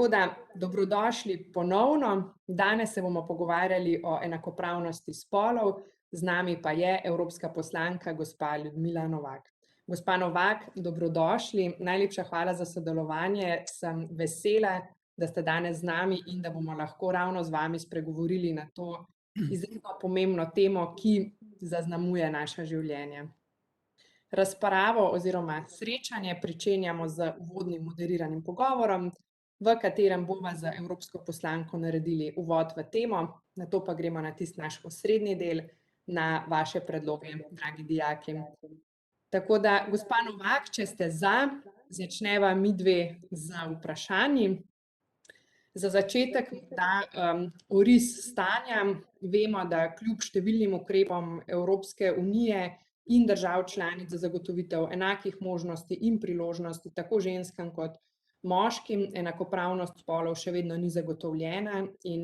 Tako da, dobrodošli ponovno. Danes se bomo pogovarjali o enakopravnosti spolov, z nami pa je evropska poslanka gospa Ljudmila Novak. Gospa Novak, dobrodošli, najlepša hvala za sodelovanje. Sem vesela, da ste danes z nami in da bomo lahko ravno z vami spregovorili na to izredno pomembno temo, ki zaznamuje naša življenja. Razpravo oziroma srečanje pričenjamo z uvodnim moderiranim pogovorom, v katerem bomo z evropsko poslanko naredili uvod v temo, nato pa gremo na tisti naš osrednji del, na vaše predloge, dragi dijaki. Tako da, gospa Novak, če ste za, začneva midve z vprašanji. Za začetek oris stanja. Vemo, da kljub številnim ukrepom Evropske unije in držav članic za zagotovitev enakih možnosti in priložnosti tako ženskam kot moškim, enakopravnost spolov še vedno ni zagotovljena. In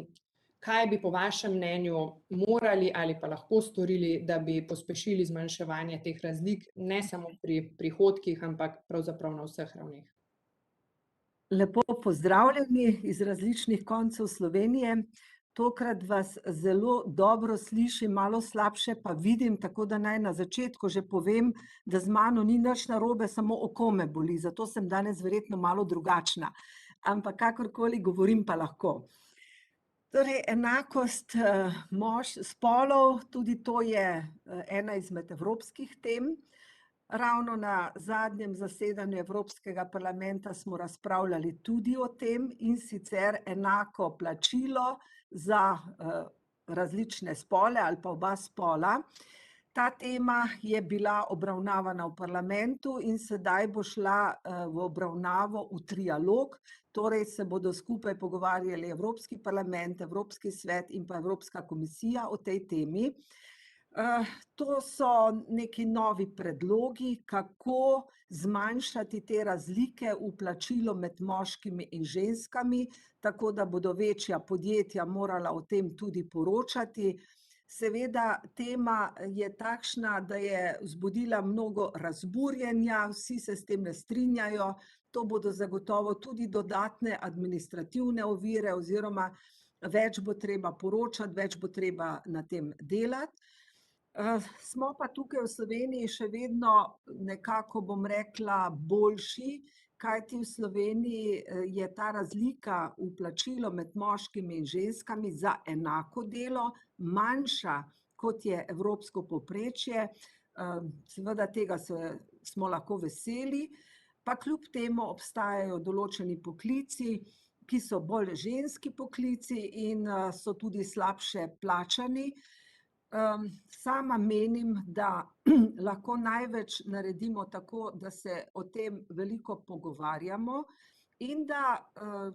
kaj bi po vašem mnenju morali ali pa lahko storili, da bi pospešili zmanjševanje teh razlik, ne samo pri prihodkih, ampak pravzaprav na vseh ravneh? Lepo pozdravljeni iz različnih koncev Slovenije. Tokrat vas zelo dobro slišim, malo slabše pa vidim, tako da naj na začetku že povem, da z mano ni nič narobe, samo oko me boli, zato sem danes verjetno malo drugačna. Ampak kakorkoli govorim pa lahko. Torej, enakost spolov, tudi to je ena izmed evropskih tem. Ravno na zadnjem zasedanju Evropskega parlamenta smo razpravljali tudi o tem, in sicer enako plačilo za različne spole ali pa oba spola. Ta tema je bila obravnavana v parlamentu in sedaj bo šla v obravnavo v trialog, torej se bodo skupaj pogovarjali Evropski parlament, Evropski svet in pa Evropska komisija o tej temi. To so neki novi predlogi, kako zmanjšati te razlike v plačilu med moškimi in ženskami, tako da bodo večja podjetja morala o tem tudi poročati. Seveda, tema je takšna, da je vzbudila mnogo razburjenja, vsi se s tem ne strinjajo, to bodo zagotovo tudi dodatne administrativne ovire oziroma več bo treba poročati, več bo treba na tem delati. Smo pa tukaj v Sloveniji še vedno nekako, bom rekla, boljši, kajti v Sloveniji je ta razlika v plačilu med moškimi in ženskami za enako delo manjša, kot je evropsko povprečje. Seveda tega smo lahko veseli, pa kljub temu obstajajo določeni poklici, ki so bolj ženski poklici in so tudi slabše plačani. Sama menim, da lahko največ naredimo tako, da se o tem veliko pogovarjamo in da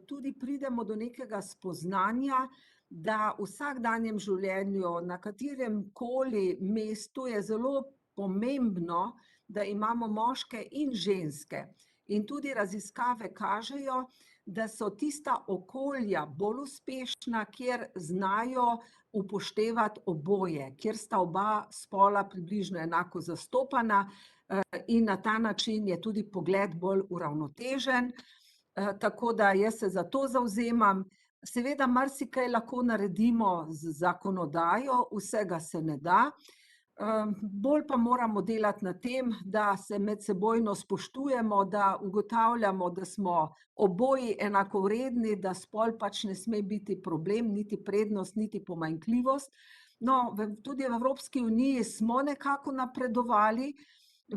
tudi pridemo do nekega spoznanja, da v vsakdanjem življenju, na katerem koli mestu je zelo pomembno, da imamo moške in ženske. In tudi raziskave kažejo, da so tista okolja bolj uspešna, kjer znajo upoštevati oboje, kjer sta oba spola približno enako zastopana in na ta način je tudi pogled bolj uravnotežen. Tako da jaz se za to zavzemam. Seveda marsikaj lahko naredimo z zakonodajo, vsega se ne da. Bolj pa moramo delati na tem, da se medsebojno spoštujemo, da ugotavljamo, da smo oboji enakovredni, da spol pač ne sme biti problem, niti prednost, niti pomanjkljivost. No, tudi v Evropski uniji smo nekako napredovali.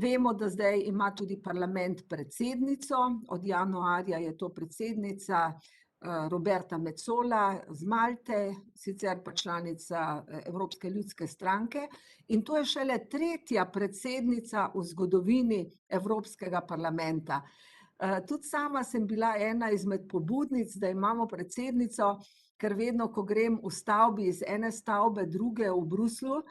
Vemo, da zdaj ima tudi parlament predsednico, od januarja je to predsednica Roberta Metsola z Malte, sicer pa članica Evropske ljudske stranke, in to je šele tretja predsednica v zgodovini Evropskega parlamenta. Tudi sama sem bila ena izmed pobudnic, da imamo predsednico, ker vedno, ko grem v stavbi iz ene stavbe druge v Bruslju,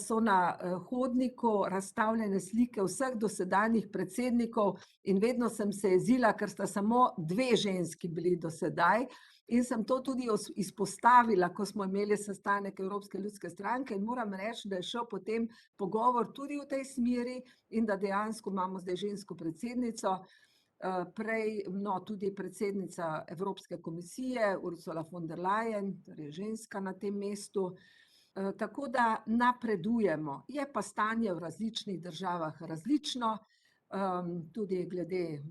so na hodniku razstavljene slike vseh dosedanjih predsednikov in vedno sem se jezila, ker sta samo dve ženski bili do sedaj. In sem to tudi izpostavila, ko smo imeli sestanek Evropske ljudske stranke, in moram reči, da je šel potem pogovor tudi v tej smeri in da dejansko imamo zdaj žensko predsednico. prej tudi predsednica Evropske komisije Ursula von der Leyen, torej ženska na tem mestu. Tako da napredujemo. Je pa stanje v različnih državah različno, tudi glede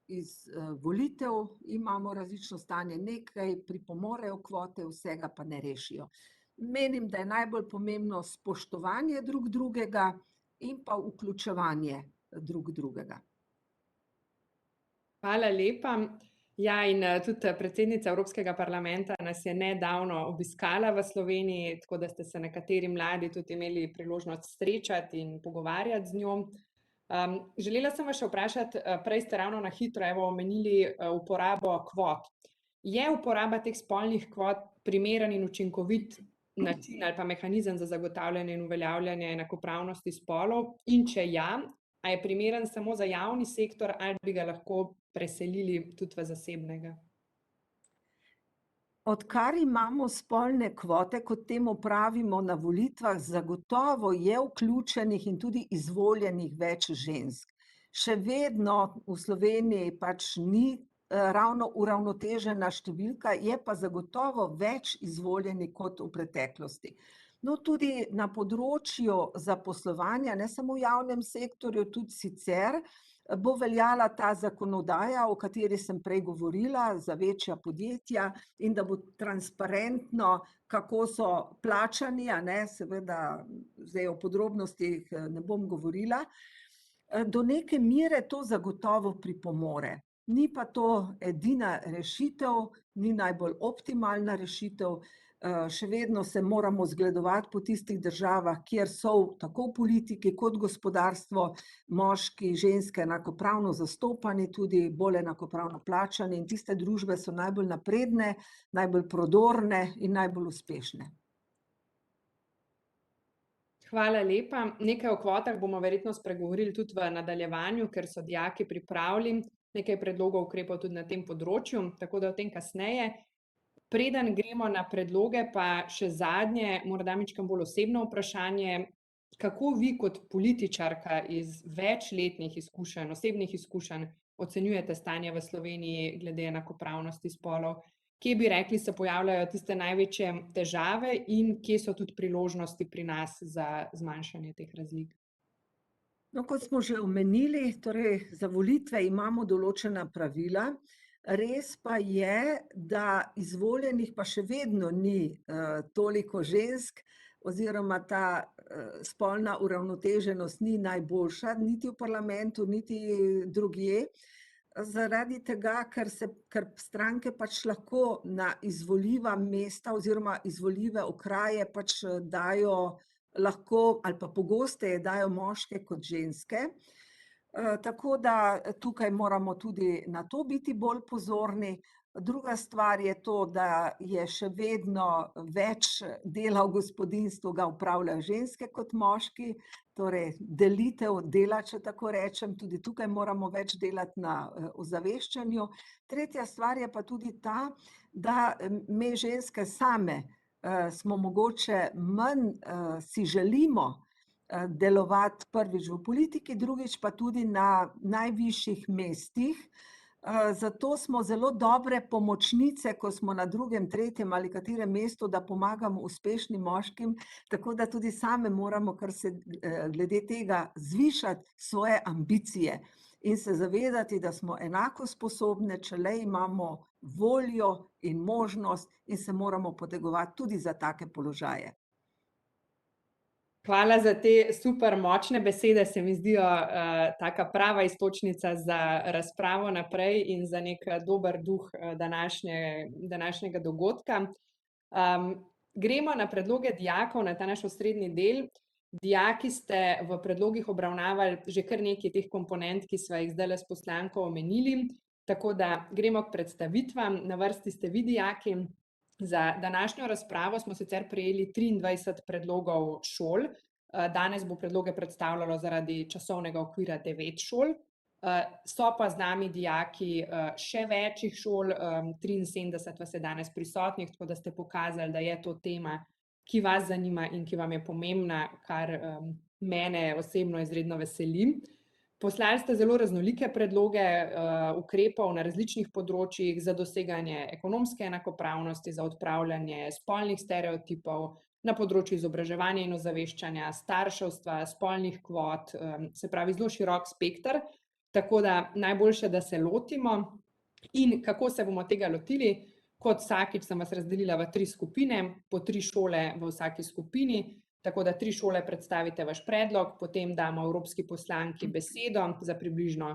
iz volitev imamo različno stanje, nekaj pripomorejo kvote, vsega pa ne rešijo. Menim, da je najbolj pomembno spoštovanje drug drugega in pa vključevanje drug drugega. Hvala lepa. Ja, in tudi predsednica Evropskega parlamenta nas je nedavno obiskala v Sloveniji, tako da ste se nekateri mladi tudi imeli priložnost srečati in pogovarjati z njo. Želela sem vas še vprašati, prej ste ravno na hitro omenili uporabo kvot. Je uporaba teh spolnih kvot primeren in učinkovit način ali pa mehanizem za zagotavljanje in uveljavljanje enakopravnosti spolov? In če ja, a je primeren samo za javni sektor ali bi ga lahko preselili tudi v zasebnega? Odkar imamo spolne kvote, kot temu pravimo, na volitvah, zagotovo je vključenih in tudi izvoljenih več žensk. Še vedno v Sloveniji pač ni ravno uravnotežena številka, je pa zagotovo več izvoljenih kot v preteklosti. No, tudi na področju zaposlovanja, ne samo v javnem sektorju, tudi sicer, bo veljala ta zakonodaja, o kateri sem prej govorila, za večja podjetja in da bo transparentno, kako so plačani, seveda zdaj o podrobnostih ne bom govorila. Do neke mere to zagotovo pripomore. Ni pa to edina rešitev, ni najbolj optimalna rešitev. Še vedno se moramo zgledovati po tistih državah, kjer so tako v politiki kot gospodarstvo moški, ženske enakopravno zastopani, tudi bolj enakopravno plačani, in tiste družbe so najbolj napredne, najbolj prodorne in najbolj uspešne. Hvala lepa. Nekaj o kvotah bomo verjetno spregovorili tudi v nadaljevanju, ker so dijaki pripravili nekaj predlogov ukrepov tudi na tem področju, tako da o tem kasneje. Preden gremo na predloge, pa še zadnje, morda majčkeno bolj osebno vprašanje. Kako vi kot političarka iz večletnih izkušenj, osebnih izkušenj, ocenjujete stanje v Sloveniji glede enakopravnosti spolov? Kje bi rekli, se pojavljajo tiste največje težave in kje so tudi priložnosti pri nas za zmanjšanje teh razlik? No, kot smo že omenili, torej za volitve imamo določena pravila. Res pa je, da izvoljenih pa še vedno ni toliko žensk, oziroma ta spolna uravnoteženost ni najboljša, niti v parlamentu, niti drugje. Zaradi tega, ker stranke pač lahko na izvoljiva mesta oziroma izvoljive okraje pač dajo lahko ali pa pogosteje dajo moške kot ženske. Tako da tukaj moramo tudi na to biti bolj pozorni. Druga stvar je to, da je še vedno več dela v gospodinjstvu ga opravljajo ženske kot moški, torej delitev dela, če tako rečem, tudi tukaj moramo več delati na ozaveščanju. Tretja stvar je pa tudi ta, da me ženske same smo mogoče manj si želimo delovati prvič v politiki, drugič pa tudi na najvišjih mestih. Zato smo zelo dobre pomočnice, ko smo na drugem, tretjem ali katerem mestu, da pomagamo uspešnim moškim, tako da tudi same moramo, kar se glede tega, zvišati svoje ambicije in se zavedati, da smo enako sposobne, če le imamo voljo in možnost in se moramo potegovati tudi za take položaje. Hvala za te super močne besede, se mi zdijo taka prava iztočnica za razpravo naprej in za nek dober duh današnjega dogodka. Gremo na predloge dijakov, na ta naš osrednji del. Dijaki ste v predlogih obravnavali že kar nekaj teh komponent, ki sva jih zdajle s poslanko omenili, tako da gremo k predstavitvam. Na vrsti ste vi, dijaki. Za današnjo razpravo smo sicer prejeli 23 predlogov šol. Danes bo predloge predstavljalo zaradi časovnega okvira 9 šol. So pa z nami dijaki še večjih šol, 73 vas je danes prisotnih, tako da ste pokazali, da je to tema, ki vas zanima in ki vam je pomembna, kar mene osebno izredno veseli. Poslali ste zelo raznolike predloge ukrepov na različnih področjih za doseganje ekonomske enakopravnosti, za odpravljanje spolnih stereotipov na področju izobraževanja in ozaveščanja, starševstva, spolnih kvot, se pravi zelo širok spekter, tako da najboljše, da se lotimo. In kako se bomo tega lotili? Kot vsakič sem vas razdelila v 3 skupine, po 3 šole v vsaki skupini. Tako da 3 šole predstavite vaš predlog, potem damo evropski poslanki besedo za približno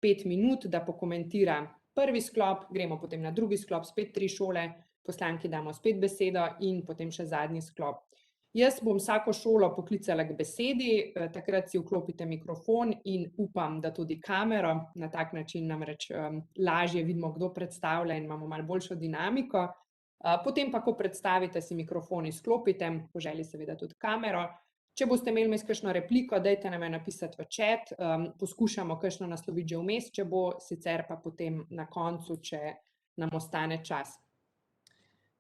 5 minut, da pokomentira prvi sklop, gremo potem na drugi sklop, spet 3 šole, poslanki damo spet besedo in potem še zadnji sklop. Jaz bom vsako šolo poklicala k besedi, takrat si vklopite mikrofon in upam, da tudi kamero, na tak način namreč lažje vidimo, kdo predstavlja in imamo malo boljšo dinamiko. Potem pa, ko predstavite, si mikrofon izklopite, po želji seveda tudi kamero. Če boste imeli vmes kakšno repliko, dajte nam jo napisati v chat, poskušamo kakšno nasloviti že vmes, če bo, sicer pa potem na koncu, če nam ostane čas.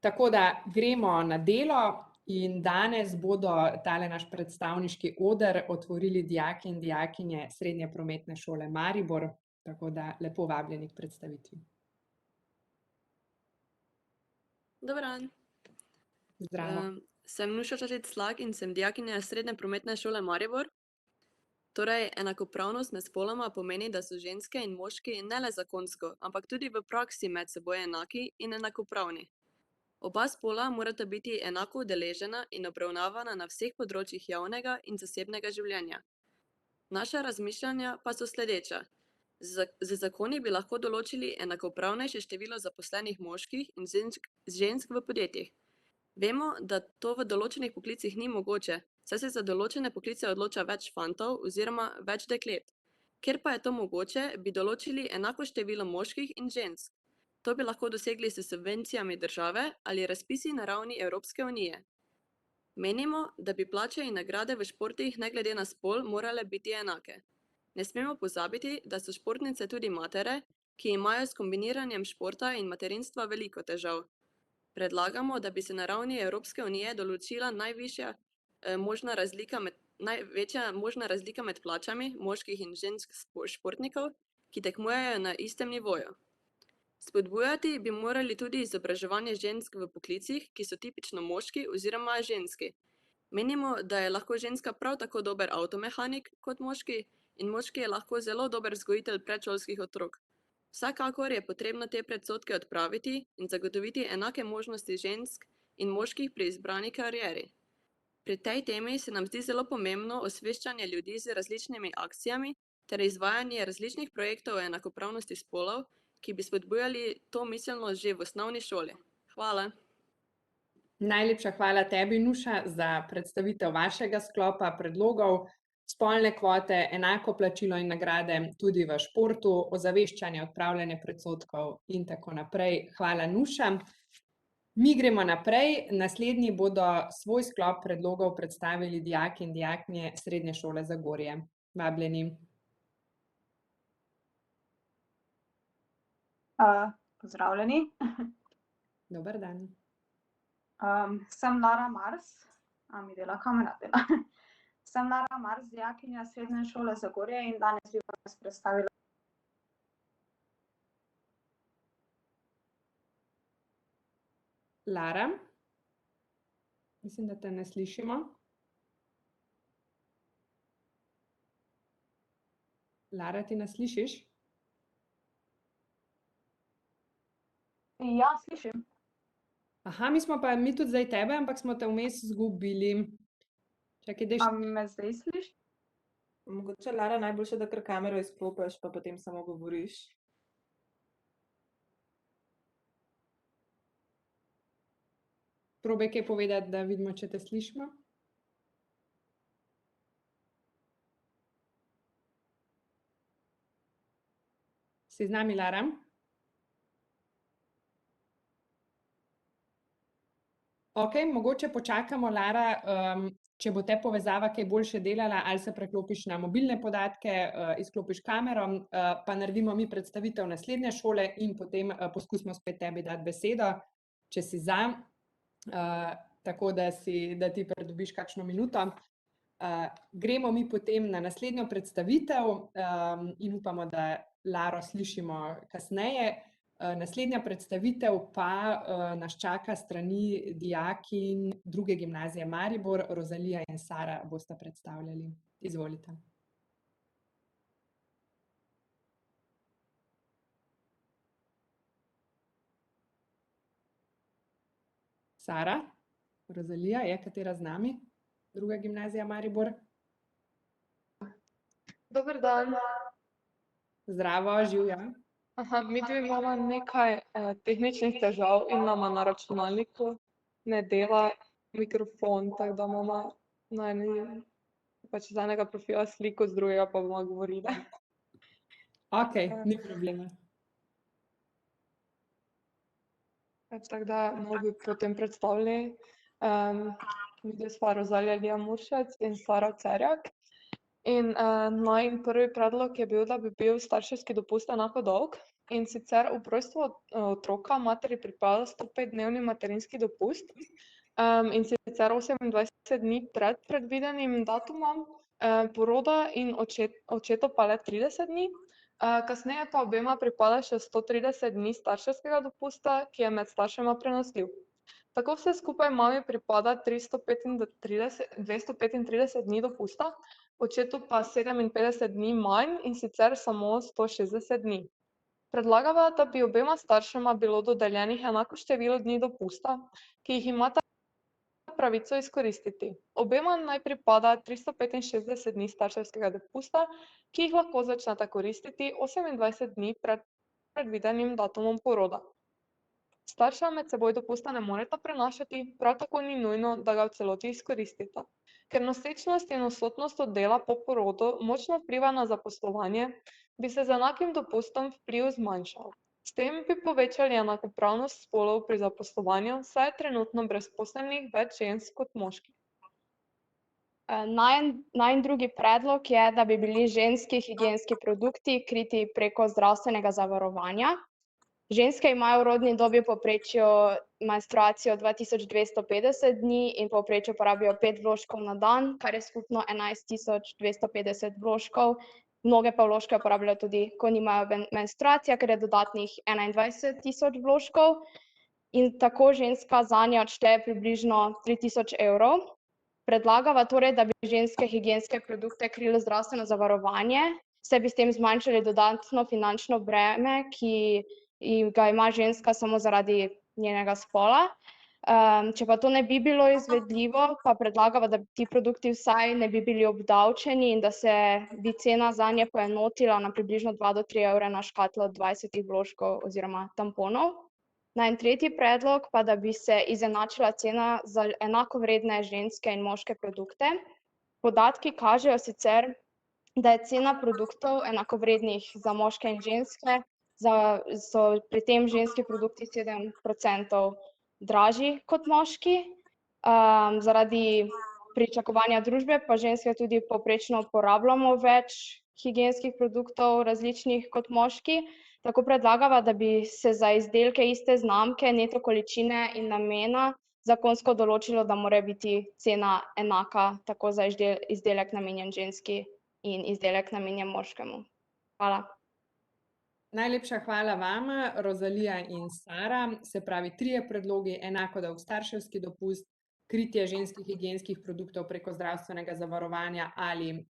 Tako da gremo na delo in danes bodo tale naš predstavniški oder otvorili dijaki in dijakinje Srednje prometne šole Maribor, tako da lepo vabljeni k predstavitvi. Dober dan. Zdravo. Sem Nuša Čačić Slak in sem dijakinja Srednje prometne šole Maribor. Torej, enakopravnost med spoloma pomeni, da so ženske in moški ne le zakonsko, ampak tudi v praksi med seboj enaki in enakopravni. Oba spola morata biti enako udeležena in obravnavana na vseh področjih javnega in zasebnega življenja. Naša razmišljanja pa so sledeča. Z zakoni bi lahko določili enakopravnejše število zaposlenih moških in žensk v podjetjih. Vemo, da to v določenih poklicih ni mogoče, saj se za določene poklice odloča več fantov oziroma več deklet. Ker pa je to mogoče, bi določili enako število moških in žensk. To bi lahko dosegli s subvencijami države ali razpisi na ravni Evropske unije. Menimo, da bi plače in nagrade v športih ne glede na spol morale biti enake. Ne smemo pozabiti, da so športnice tudi matere, ki imajo s kombiniranjem športa in materinstva veliko težav. Predlagamo, da bi se na ravni Evropske unije določila največja možna razlika med plačami moških in žensk športnikov, ki tekmujejo na istem nivoju. Spodbujati bi morali tudi izobraževanje žensk v poklicih, ki so tipično moški oziroma ženski. Menimo, da je lahko ženska prav tako dober avtomehanik kot moški, in moški je lahko zelo dober vzgojitelj predšolskih otrok. Vsekakor je potrebno te predsodke odpraviti in zagotoviti enake možnosti žensk in moških pri izbrani karieri. Pri tej temi se nam zdi zelo pomembno osveščanje ljudi z različnimi akcijami ter izvajanje različnih projektov o enakopravnosti spolov, ki bi spodbujali to miselnost že v osnovni šoli. Hvala. Najlepša hvala tebi, Nuša, za predstavitev vašega sklopa predlogov. Spolne kvote, enako plačilo in nagrade tudi v športu, ozaveščanje, odpravljanje predsodkov in tako naprej. Hvala, Nuša. Mi gremo naprej. Naslednji bodo svoj sklop predlogov predstavili dijaki in dijakinje Srednje šole Zagorje. Vabljeni. Pozdravljeni. Dober dan. Sem Lara Mars. Mi dela kamera dela. Sem Lara Mars, dijakinja Srednje šole Zagorje in danes bi vas predstavila. Lara, mislim, da te ne slišimo. Lara, ti nas slišiš? Ja, slišim. Aha, mi tudi zdaj tebe, ampak smo te vmes izgubili. Čakaj, me zdaj slišiš? Mogoče, Lara, najboljše, da kar kamero izklopiš, pa potem samo govoriš. Probaj kaj povedati, da vidimo, če te slišimo. Si z nami, Lara? Okej, mogoče počakamo, Lara, če bo te povezava kaj boljše delala, ali se preklopiš na mobilne podatke, izklopiš kamero, pa naredimo mi predstavitev naslednje šole in potem poskusimo spet tebi dati besedo, če si za, tako da ti pridobiš kakšno minuto. Gremo mi potem na naslednjo predstavitev in upamo, da Laro slišimo kasneje. Naslednja predstavitev pa nas čaka strani dijakinj Druge gimnazije Maribor. Rozalija in Sara bosta predstavljali. Izvolite. Sara, Rozalija, je katera z nami? Druga gimnazija Maribor. Dober dan. Zdravo, živja. Midve imamo nekaj tehničnih težav in nama na računalniku ne dela mikrofon, tako da imamo z enega profila sliko, z drugega pa bomo govorili. Okej, ni problema. Tako da bi potem predstavili midve sva Rozalija Lija Muršec in Sara Cerjak. In najin prvi predlog je bil, da bi bil starševski dopust enako dolg, in sicer ob rojstvu otroka materi pripada 105-dnevni materinski dopust, in sicer 28 dni pred predvidenim datumom poroda in očetu pa le 30 dni. Kasneje pa obema pripada še 130 dni starševskega dopusta, ki je med staršema prenosljiv. Tako vse skupaj mami pripada 235 dni dopusta, očetu pa 57 dni manj, in sicer samo 160 dni. Predlagava, da bi obema staršema bilo dodeljenih enako število dni dopusta, ki jih imata pravico izkoristiti. Obema naj pripada 365 dni starševskega dopusta, ki jih lahko začneta koristiti 28 dni pred predvidenim datumom poroda. Starša med seboj dopusta ne moreta prenašati, prav tako ni nujno, da ga v celoti izkoristita. Ker nosečnost in odsotnost od dela po porodu močno vpliva na zaposlovanje, bi se z enakim dopustom vpliv zmanjšal. S tem bi povečali enakopravnost spolov pri zaposlovanju, saj je trenutno brezposelnih več žensk kot moških. Najin drugi predlog je, da bi bili ženski higienski produkti kriti preko zdravstvenega zavarovanja. Ženske imajo v rodni dobi v povprečju menstruacijo 2250 dni in v povprečju porabijo 5 vložkov na dan, kar je skupno 11250 vložkov. Mnoge pa vložke uporabljajo tudi, ko nimajo menstruacije, ker je dodatnih 21000 vložkov. In tako ženska zanje odšteje približno 3000 evrov. Predlagava torej, da bi ženske higienske produkte krilo zdravstveno zavarovanje, saj bi s tem zmanjšali dodatno finančno breme, ki ga ima ženska samo zaradi njenega spola. Če pa to ne bi bilo izvedljivo, pa predlagava, da ti produkti vsaj ne bi bili obdavčeni in da se bi cena zanje poenotila na približno 2 do 3 evre na škatlo 20 vložkov oziroma tamponov. Najin tretji predlog pa, da bi se izenačila cena za enakovredne ženske in moške produkte. Podatki kažejo sicer, da je cena produktov enakovrednih za moške in ženske, so pri tem ženski produkti 7% dražji kot moški. Zaradi pričakovanja družbe pa ženske tudi povprečno uporabljamo več higienskih produktov različnih kot moški. Tako predlagava, da bi se za izdelke iste znamke, neto količine in namena zakonsko določilo, da mora biti cena enaka tako za izdelek namenjen ženski in izdelek namenjen moškemu. Hvala. Najlepša hvala vama, Rozalija in Sara. Se pravi, 3 predlogi, enako dolg starševski dopust, kritje ženskih higienskih produktov preko zdravstvenega zavarovanja ali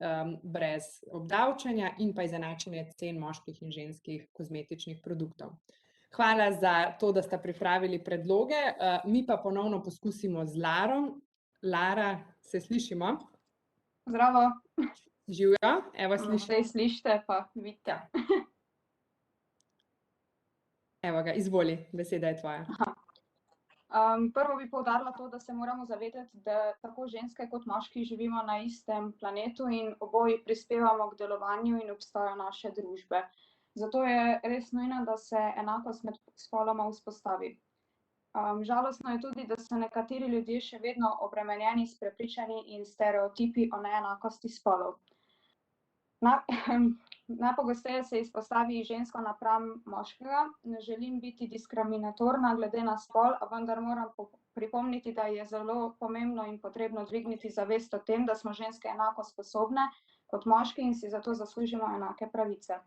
brez obdavčenja in pa izenačenje cen moških in ženskih kozmetičnih produktov. Hvala za to, da sta pripravili predloge. Mi pa ponovno poskusimo z Laro. Lara, se slišimo? Zdravo. Živjo, evo slišimo. Zdaj slišite, pa vidite. Evo ga, izvoli, beseda je tvoja. Prvo bi poudarila to, da se moramo zavedati, da tako ženske kot moški živimo na istem planetu in oboji prispevamo k delovanju in obstoju naše družbe. Zato je res nujno, da se enakost med spoloma vzpostavi. Žalostno je tudi, da so nekateri ljudje še vedno obremenjeni s prepričanji in stereotipi o neenakosti spolov. Najpogosteje se izpostavi žensko napram moškega. Ne želim biti diskriminatorna glede na spol, a vendar moram pripomniti, da je zelo pomembno in potrebno dvigniti zavest o tem, da smo ženske enako sposobne kot moški in si zato zaslužimo enake pravice.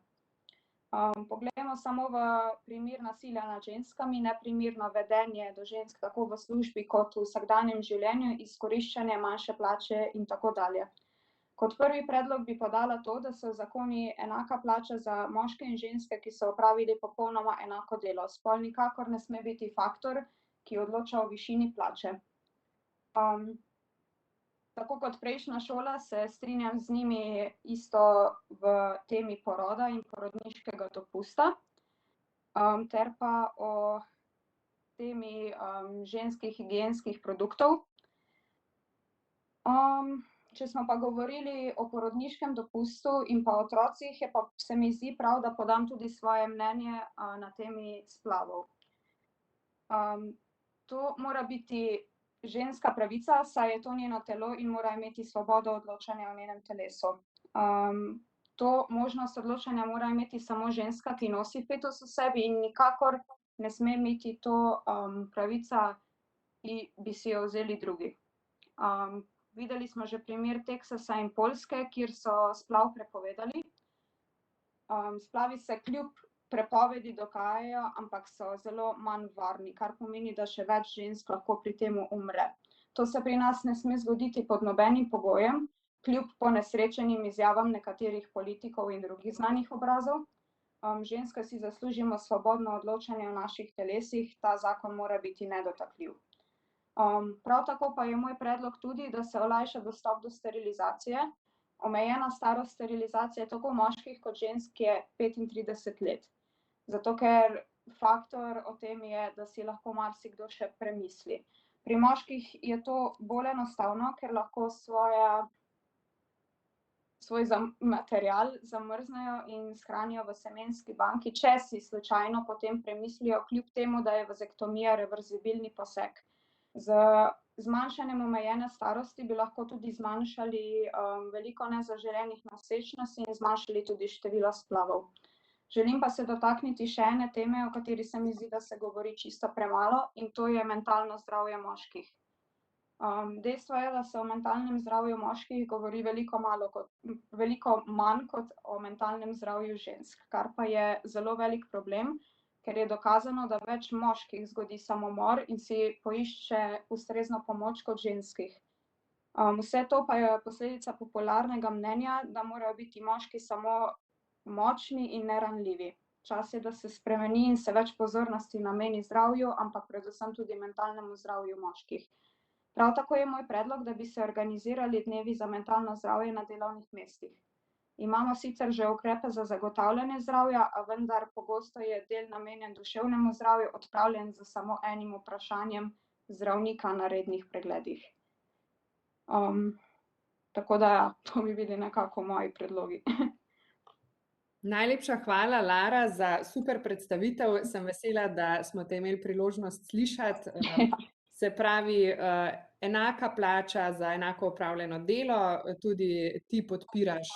Poglejmo samo v primer nasilja nad ženskami, neprimerno vedenje do žensk tako v službi kot v vsakdanjem življenju, izkoriščanje, manjše plače in tako dalje. Kot prvi predlog bi podala to, da se uzakoni enaka plača za moške in ženske, ki so opravili popolnoma enako delo. Spol nikakor ne sme biti faktor, ki odloča o višini plače. Tako kot prejšnja šola se strinjam z njimi isto v temi poroda in porodniškega dopusta, ter pa o temi ženskih higienskih produktov. Če smo pa govorili o porodniškem dopustu in pa otrocih, se mi zdi prav, da podam tudi svoje mnenje na temi splavov. To mora biti ženska pravica, saj je to njeno telo in mora imeti svobodo odločanja o njenem telesu. To možnost odločanja mora imeti samo ženska, ki nosi fetus v sebi, in nikakor ne sme imeti to pravica, ki bi si jo vzeli drugi. Videli smo že primer Teksasa in Poljske, kjer so splav prepovedali. Splavi se kljub prepovedi dogajajo, ampak so zelo manj varni, kar pomeni, da še več žensk lahko pri tem umre. To se pri nas ne sme zgoditi pod nobenim pogojem, kljub ponesrečenim izjavam nekaterih politikov in drugih znanih obrazov. Ženske si zaslužimo svobodno odločanje o naših telesih, ta zakon mora biti nedotakljiv. Prav tako pa je moj predlog tudi, da se olajša dostop do sterilizacije. Omejena starost sterilizacije tako moških kot žensk je 35 let. Zato ker faktor o tem je, da si lahko marsikdo še premisli. Pri moških je to bolj enostavno, ker lahko svoj material zamrznejo in shranijo v semenski banki, če si slučajno potem premislijo, kljub temu, da je vazektomija reverzibilni poseg. Z zmanjšanjem omejene starosti bi lahko tudi zmanjšali veliko nezaželenih nosečnosti in zmanjšali tudi število splavov. Želim pa se dotakniti še ene teme, o kateri se mi zdi, da se govori čisto premalo, in to je mentalno zdravje moških. Dejstvo je, da se o mentalnem zdravju moških govori veliko manj kot o mentalnem zdravju žensk, kar pa je zelo velik problem, ker je dokazano, da več moških zgodi samomor in si poišče ustrezno pomoč kot ženskih. Vse to pa je posledica popularnega mnenja, da morajo biti moški samo močni in neranljivi. Čas je, da se spremeni in se več pozornosti nameni zdravju, ampak predvsem tudi mentalnemu zdravju moških. Prav tako je moj predlog, da bi se organizirali dnevi za mentalno zdravje na delovnih mestih. Imamo sicer že ukrepe za zagotavljanje zdravja, a vendar pogosto je del namenjen duševnemu zdravju odpravljen z samo enim vprašanjem zdravnika na rednih pregledih. Tako da to bi bili nekako moji predlogi. Najlepša hvala, Lara, za super predstavitev. Sem vesela, da smo te imeli priložnost slišati. Se pravi, enaka plača za enako opravljeno delo, tudi ti podpiraš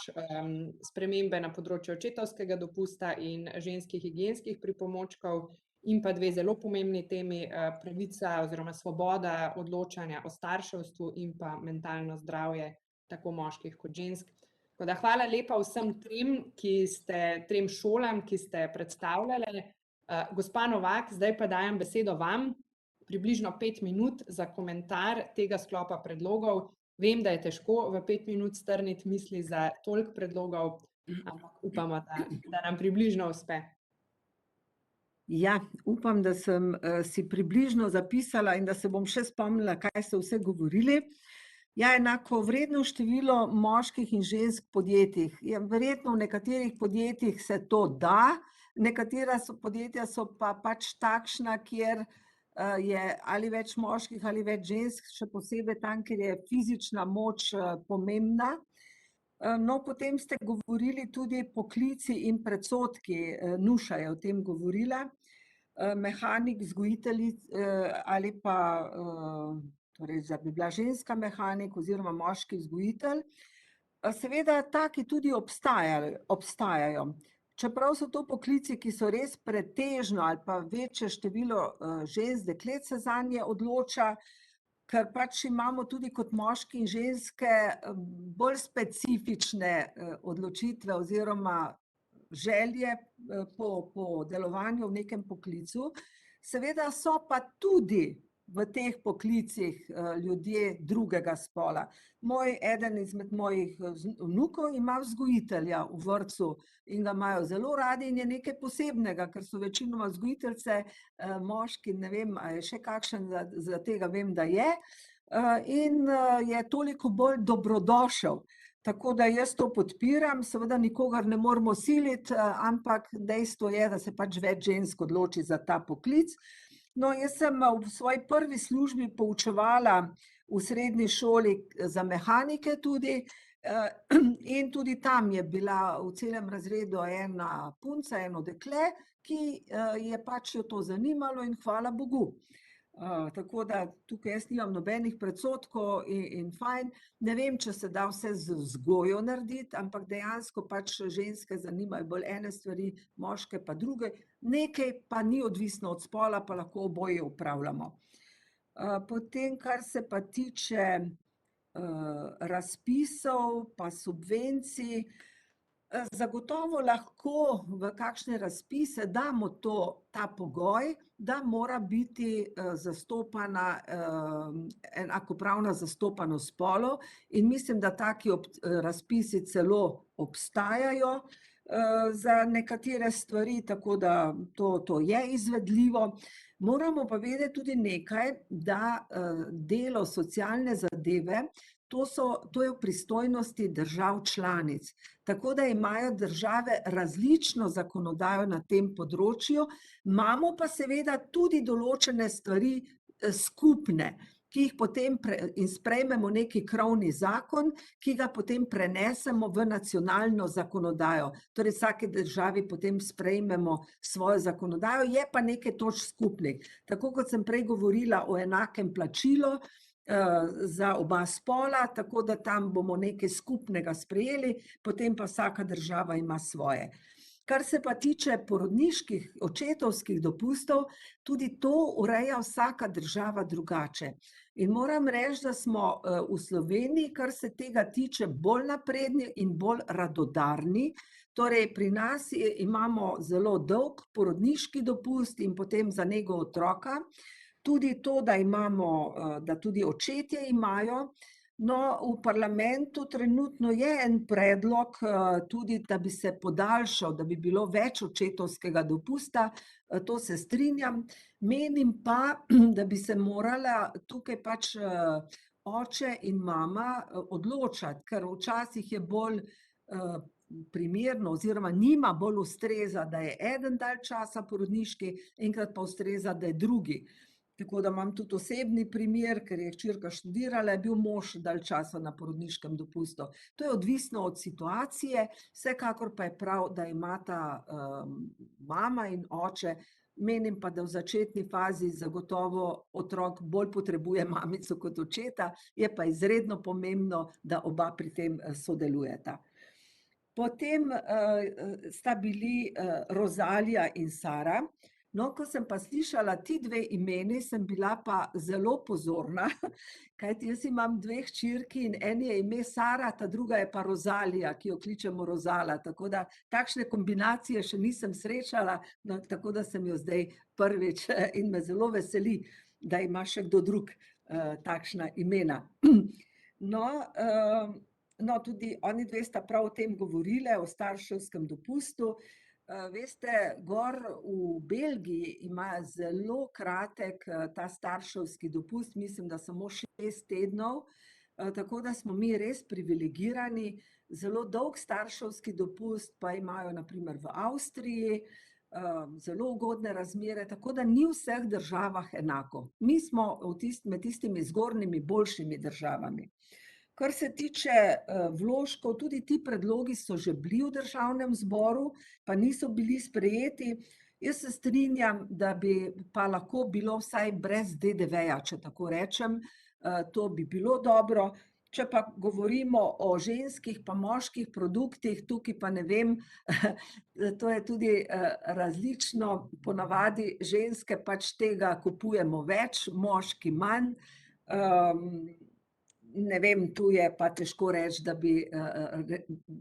spremembe na področju očetovskega dopusta in ženskih higienskih pripomočkov, in pa dve zelo pomembni temi, pravica oziroma svoboda odločanja o starševstvu in pa mentalno zdravje tako moških kot žensk. Tako da hvala lepa vsem trem šolam, ki ste predstavljali. Gospa Novak, zdaj pa dajem besedo vam. Približno 5 minut za komentar tega sklopa predlogov. Vem, da je težko v 5 minut strniti misli za toliko predlogov, ampak upamo, da nam približno uspe. Ja, upam, da sem si približno zapisala in da se bom še spomnila, kaj ste vse govorili. Ja, enakovredno število moških in žensk v podjetjih. Ja, verjetno v nekaterih podjetjih se to da, nekatera podjetja so pa pač takšna, kjer je ali več moških ali več žensk, še posebej tam, kjer je fizična moč pomembna. No, potem ste govorili tudi poklici in predsodki, Nuša je o tem govorila, mehanik, vzgojiteljic ali pa, torej, da bi bila ženska mehanik oziroma moški vzgojitelj. Seveda taki tudi obstajajo. Čeprav so to poklici, ki so res pretežno ali pa večje število žensk, deklet se zanje odloča, ker pač imamo tudi kot moški in ženske bolj specifične odločitve oziroma želje po delovanju v nekem poklicu. Seveda so pa tudi v teh poklicih ljudje drugega spola. Eden izmed mojih vnukov ima vzgojitelja v vrtcu in ga imajo zelo radi in je nekaj posebnega, ker so večinoma vzgojiteljice moški, ne vem, a je še kakšen, za tega vem, da je, in je toliko bolj dobrodošel. Tako da jaz to podpiram, seveda nikogar ne moremo siliti, ampak dejstvo je, da se pač več žensk odloči za ta poklic. No, jaz sem v svoji prvi službi poučevala v srednji šoli za mehanike tudi in tudi tam je bila v celem razredu ena punca, eno dekle, ki je pač jo to zanimalo in hvala Bogu. Tako da tukaj jaz nimam nobenih predsodkov in fajn. Ne vem, če se da vse z vzgojo narediti, ampak dejansko pač ženske zanimajo bolj ene stvari, moške pa druge. Nekaj pa ni odvisno od spola, pa lahko oboje upravljamo. Potem, kar se pa tiče razpisov pa subvencij, zagotovo lahko v kakšne razpise damo ta pogoj, da mora biti zastopana, enakopravna zastopanost spolov in mislim, da taki razpisi celo obstajajo za nekatere stvari, tako da to je izvedljivo. Moramo pa vedeti tudi nekaj, da delo, socialne zadeve, to je v pristojnosti držav članic. Tako da imajo države različno zakonodajo na tem področju, imamo pa seveda tudi določene stvari skupne, ki jih potem sprejmemo neki krovni zakon, ki ga potem prenesemo v nacionalno zakonodajo. Torej vsake državi potem sprejmemo svojo zakonodajo, je pa nekaj točk skupnih. Tako kot sem prej govorila o enakem plačilu za oba spola, tako da tam bomo nekaj skupnega sprejeli, potem pa vsaka država ima svoje. Kar se pa tiče porodniških, očetovskih dopustov, tudi to ureja vsaka država drugače. In moram reči, da smo v Sloveniji, kar se tega tiče, bolj napredni in bolj radodarni. Torej, pri nas imamo zelo dolg porodniški dopust in potem za nego otroka. Tudi to, da tudi očetje imajo. No, v parlamentu trenutno je en predlog tudi, da bi se podaljšal, da bi bilo več očetovskega dopusta, to se strinjam. Menim pa, da bi se morala tukaj pač oče in mama odločati, ker včasih je bolj primerno oziroma njima bolj ustreza, da je eden dalj časa porodniški, enkrat pa ustreza, da je drugi. Tako da imam tudi osebni primer, ker je hčerka študirala, je bil mož dalj časa na porodniškem dopustu. To je odvisno od situacije, vsekakor pa je prav, da imata mama in oče. Menim pa, da v začetni fazi zagotovo otrok bolj potrebuje mamico kot očeta, je pa izredno pomembno, da oba pri tem sodelujeta. Potem sta bili Rozalija in Sara. No, ko sem pa slišala ti dve imeni, sem bila pa zelo pozorna, kajti jaz imam dve hčerki in eni je ime Sara, ta druga je pa Rozalija, ki jo kličemo Rozala. Tako da takšne kombinacije še nisem srečala, no, tako da sem jo zdaj prvič in me zelo veseli, da ima še kdo drug takšna imena. No, tudi oni dve sta prav o tem govorile, o starševskem dopustu. Veste, gor v Belgiji imajo zelo kratek ta starševski dopust, mislim, da samo 6 tednov, tako da smo mi res privilegirani. Zelo dolg starševski dopust pa imajo na primer v Avstriji, zelo ugodne razmere, tako da ni v vseh državah enako. Mi smo med tistimi zgornjimi, boljšimi državami. Kar se tiče vložkov, tudi ti predlogi so že bili v državnem zboru, pa niso bili sprejeti. Jaz se strinjam, da bi pa lahko bilo vsaj brez DDV-ja, če tako rečem. To bi bilo dobro. Če pa govorimo o ženskih pa moških produktih, tukaj pa ne vem, to je tudi različno, ponavadi ženske pač tega kupujemo več, moški manj. Ne vem, tu je pa težko reči, da bi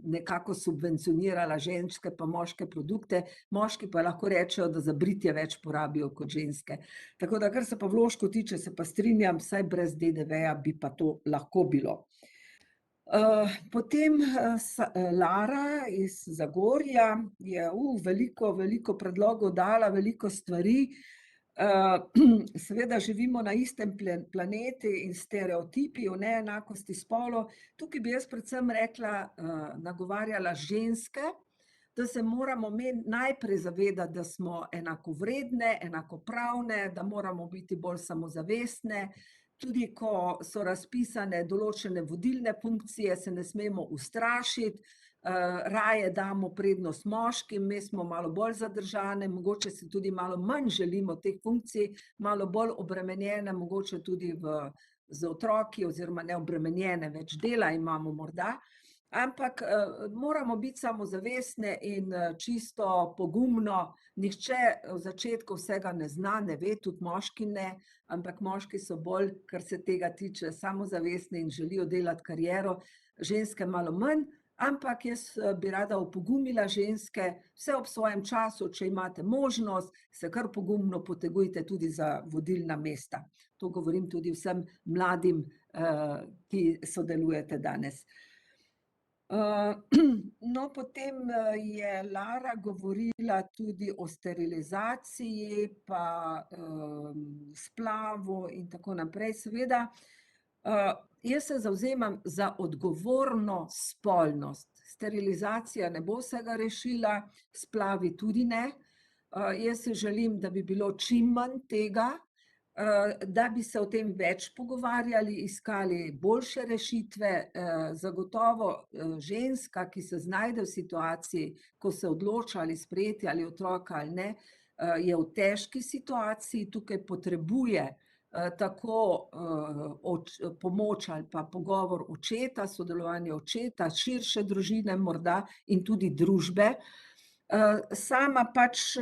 nekako subvencionirala ženske pa moške produkte, moški pa lahko rečejo, da za britje več porabijo kot ženske. Tako da, kar se pa vložkov tiče, se pa strinjam, saj brez DDV-ja bi pa to lahko bilo. Potem Lara iz Zagorja je veliko predlogov dala, veliko stvari. Seveda živimo na istem planetu in stereotipi o neenakosti spolov. Tukaj bi jaz predvsem rekla, nagovarjala ženske, da se moramo mi najprej zavedati, da smo enakovredne, enakopravne, da moramo biti bolj samozavestne. Tudi ko so razpisane določene vodilne funkcije, se ne smemo ustrašiti, raje damo prednost moškim, mi smo malo bolj zadržane, mogoče si tudi malo manj želimo teh funkcij, malo bolj obremenjene, mogoče tudi z otroki oziroma neobremenjene, več dela imamo morda. Ampak moramo biti samozavestne in čisto pogumno, nihče v začetku vsega ne zna, ne ve, tudi moški ne, ampak moški so bolj, kar se tega tiče, samozavestni in želijo delati kariero, ženske malo manj, ampak jaz bi rada opogumila ženske, vse ob svojem času, če imate možnost, se kar pogumno potegujte tudi za vodilna mesta. To govorim tudi vsem mladim, ki sodelujete danes. No, potem je Lara govorila tudi o sterilizaciji, pa splavu in tako naprej. Seveda, jaz se zavzemam za odgovorno spolnost. Sterilizacija ne bo vsega rešila, splavi tudi ne. Jaz si želim, da bi bilo čim manj tega, da bi se o tem več pogovarjali, iskali boljše rešitve. Zagotovo ženska, ki se znajde v situaciji, ko se odloča ali sprejeti ali otroka ali ne, je v težki situaciji, tukaj potrebuje tako pomoč ali pa pogovor očeta, sodelovanje očeta, širše družine morda in tudi družbe. Sama pač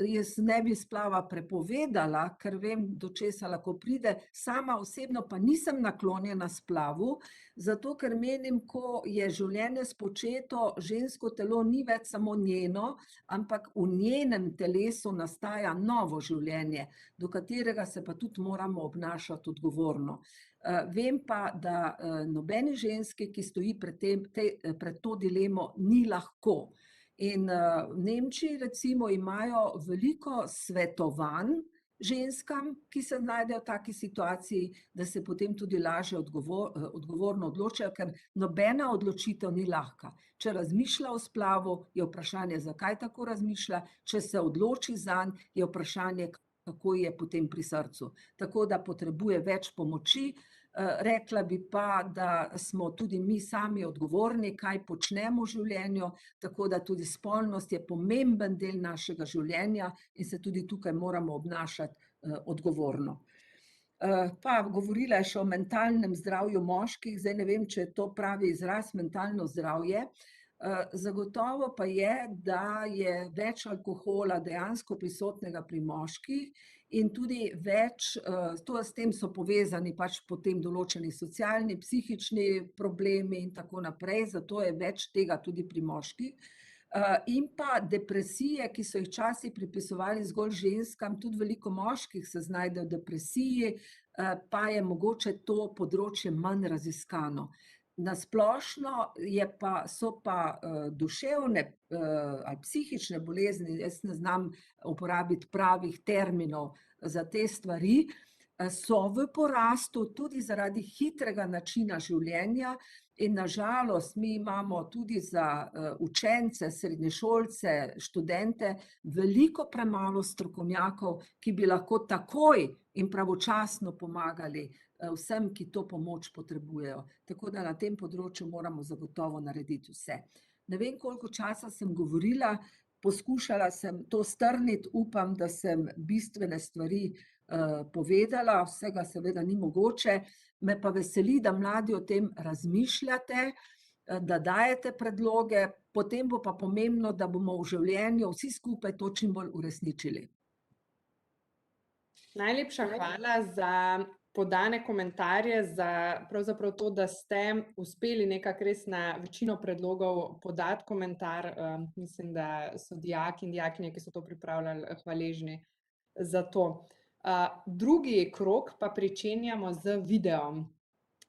jaz ne bi splava prepovedala, ker vem, do česa lahko pride, sama osebno pa nisem naklonjena splavu, zato ker menim, ko je življenje spočeto, žensko telo ni več samo njeno, ampak v njenem telesu nastaja novo življenje, do katerega se pa tudi moramo obnašati odgovorno. Vem pa, da nobeni ženski, ki stoji pred to dilemo, ni lahko. In v Nemčiji recimo imajo veliko svetovanj ženskam, ki se znajdejo v taki situaciji, da se potem tudi lažje odgovorno odločajo, ker nobena odločitev ni lahka. Če razmišlja o splavu, je vprašanje, zakaj tako razmišlja, če se odloči zanj, je vprašanje, kako je potem pri srcu. Tako da potrebuje več pomoči. Rekla bi pa, da smo tudi mi sami odgovorni, kaj počnemo v življenju, tako da tudi spolnost je pomemben del našega življenja in se tudi tukaj moramo obnašati odgovorno. Pa govorila je še o mentalnem zdravju moških, zdaj ne vem, če je to pravi izraz, mentalno zdravje. Zagotovo pa je, da je več alkohola dejansko prisotnega pri moških in tudi več, s tem so povezani pač potem določeni socialni, psihični problemi in tako naprej, zato je več tega tudi pri moških. In pa depresije, ki so jih včasih pripisovali zgolj ženskam, tudi veliko moških se znajde v depresiji, pa je mogoče to področje manj raziskano. Na splošno so pa duševne ali psihične bolezni, jaz ne znam uporabiti pravih terminov za te stvari, so v porastu tudi zaradi hitrega načina življenja in na žalost mi imamo tudi za učence, srednješolce, študente veliko premalo strokovnjakov, ki bi lahko takoj in pravočasno pomagali vsem, ki to pomoč potrebujejo. Tako da na tem področju moramo zagotovo narediti vse. Ne vem, koliko časa sem govorila, poskušala sem to strniti, upam, da sem bistvene stvari povedala, vsega seveda ni mogoče, me pa veseli, da mladi o tem razmišljate, da dajete predloge, potem bo pa pomembno, da bomo v življenju vsi skupaj to čim bolj uresničili. Najlepša hvala za podane komentarje, za pravzaprav to, da ste uspeli nekako res na večino predlogov podati komentar. Mislim, da so dijaki in dijakinje, ki so to pripravljali, hvaležni za to. Drugi krog pa pričenjamo z videom.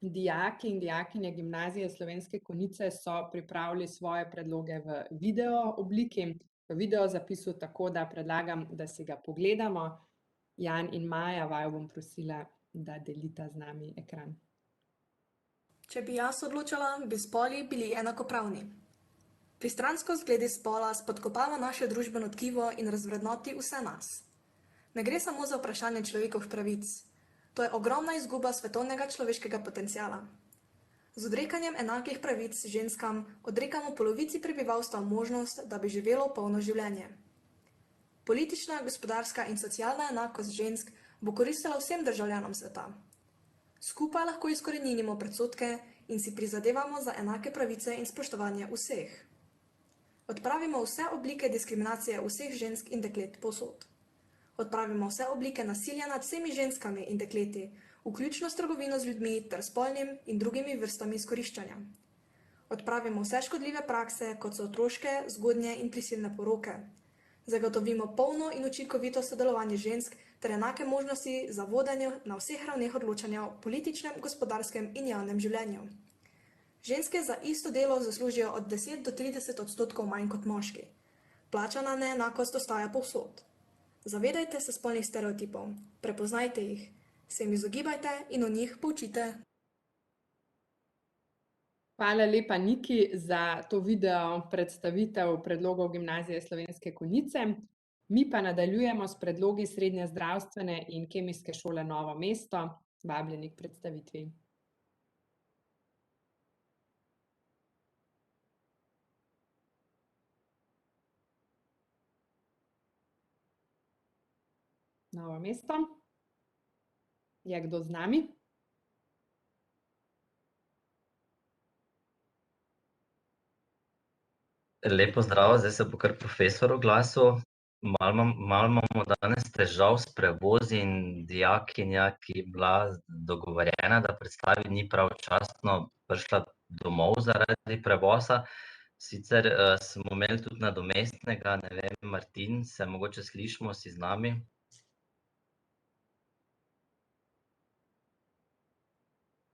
Dijaki in dijakinje Gimnazije Slovenske Konjice so pripravili svoje predloge v video obliki, v video zapisu, tako da predlagam, da si ga pogledamo. Jan in Maja, vaju bom prosila, da delita z nami ekran. Če bi jaz odločala, bi spoli bili enakopravni. Pristranskost glede spola spodkopava naše družbeno tkivo in razvrednoti vse nas. Ne gre samo za vprašanje človekovih pravic. To je ogromna izguba svetovnega človeškega potenciala. Z odrekanjem enakih pravic ženskam odrekamo polovici prebivalstva možnost, da bi živelo polno življenje. Politična, gospodarska in socialna enakost žensk bo koristila vsem državljanom sveta. Skupaj lahko izkoreninimo predsodke in si prizadevamo za enake pravice in spoštovanje vseh. Odpravimo vse oblike diskriminacije vseh žensk in deklet povsod. Odpravimo vse oblike nasilja nad vsemi ženskami in dekleti, vključno s trgovino z ljudmi ter spolnim in drugimi vrstami izkoriščanja. Odpravimo vse škodljive prakse, kot so otroške, zgodnje in prisilne poroke. Zagotovimo polno in učinkovito sodelovanje žensk ter enake možnosti za vodenje na vseh ravneh odločanja v političnem, gospodarskem in javnem življenju. Ženske za isto delo zaslužijo od 10 do 30% manj kot moški. Plačana neenakost ostaja povsod. Zavedajte se spolnih stereotipov, prepoznajte jih, se jim izogibajte in o njih poučite. Hvala lepa, Niki, za to video predstavitev predlogov Gimnazije Slovenske Konjice. Mi pa nadaljujemo s predlogi Srednje zdravstvene in kemijske šole Novo mesto. Vabljeni k predstavitvi. Novo mesto. Je kdo z nami? Lep pozdrav, zdaj se bo kar profesor oglasil. Malo imamo danes težav s prevozi in dijakinja, ki je bila dogovorjena, da predstavi, ni pravočasno prišla domov zaradi prevoza. Sicer smo imeli tudi nadomestnega, ne vem, Martin, se mogoče slišimo, si z nami?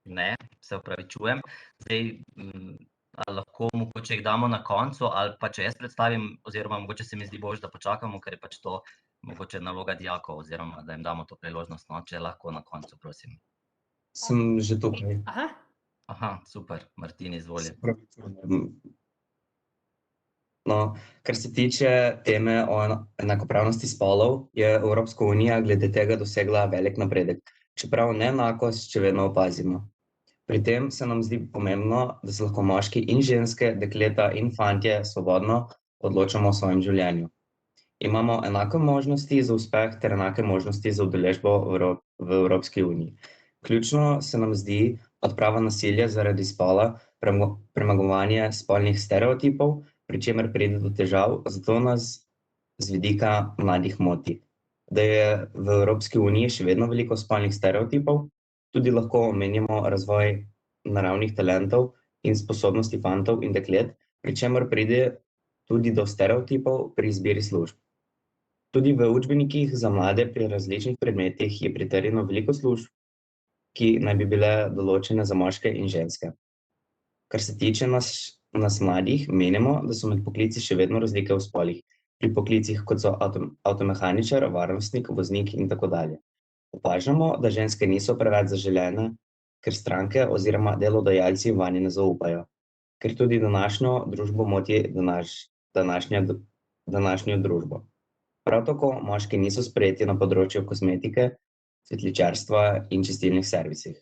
Ne, se opravičujem. Zdaj, lahko mogoče jih damo na koncu, ali pa če jaz predstavim, oziroma mogoče se mi zdi boljše, da počakamo, ker je pač to mogoče naloga dijakov, oziroma da jim damo to priložnost, no, če lahko na koncu, prosim. Sem že tukaj. Aha, super, Martin, izvoli. No, kar se tiče teme o enakopravnosti spolov, je Evropska unija glede tega dosegla velik napredek, čeprav neenakost še vedno opazimo. Pri tem se nam zdi pomembno, da se lahko moški in ženske, dekleta in fantje svobodno odločamo o svojem življenju. Imamo enake možnosti za uspeh ter enake možnosti za udeležbo v Evropski uniji. Ključno se nam zdi odprava nasilja zaradi spola, premagovanje spolnih stereotipov, pri čemer pride do težav, zato nas z vidika mladih moti. Da je v Evropski uniji še vedno veliko spolnih stereotipov, tudi lahko omenjamo razvoj naravnih talentov in sposobnosti fantov in deklet, pri čemer pride tudi do stereotipov pri izbiri služb. Tudi v učbenikih za mlade pri različnih predmetih je pritrjeno veliko služb, ki naj bi bile določene za moške in ženske. Kar se tiče nas mladih, menimo, da so med poklici še vedno razlike v spolih, pri poklicih, kot so avtomehaničar, varnostnik, voznik in tako dalje. Opažamo, da ženske niso preveč zaželene, ker stranke oziroma delodajalci vanje ne zaupajo, ker tudi današnjo družbo moti današnjo družbo. Prav tako moški niso sprejeti na področju kozmetike, cvetličarstva in čistilnih servisih.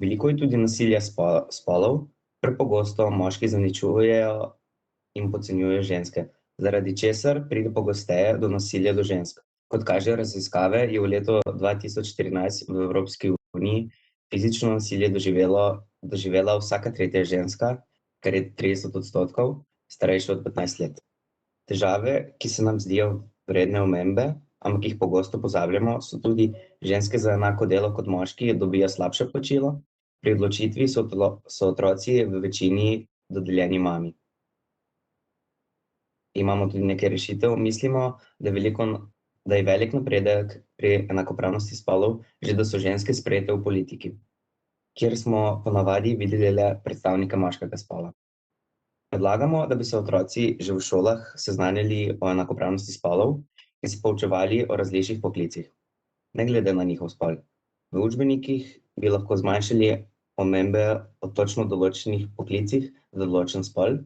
Veliko je tudi nasilja spolov, prepogosto moški zaničujejo in podcenjujejo ženske, zaradi česar pride pogosteje do nasilja do žensk, Kot kažejo raziskave, je v letu 2014 v Evropski uniji fizično nasilje doživela vsaka tretja ženska, kar je 30%, starejša od 15 let. Težave, ki se nam zdijo vredne omembe, ampak jih pogosto pozabljamo, so tudi ženske za enako delo kot moški dobijo slabše plačilo, pri odločitvi so otroci v večini dodeljeni mami. Imamo tudi nekaj rešitev. Mislimo, da je velik napredek pri enakopravnosti spolov, že da so ženske sprejete v politiki, kjer smo ponavadi videli le predstavnike moškega spola. Predlagamo, da bi se otroci že v šolah seznanjali o enakopravnosti spolov in se poučevali o različnih poklicih, ne glede na njihov spol. V učbenikih bi lahko zmanjšali omembe o točno določenih poklicih za določen spol.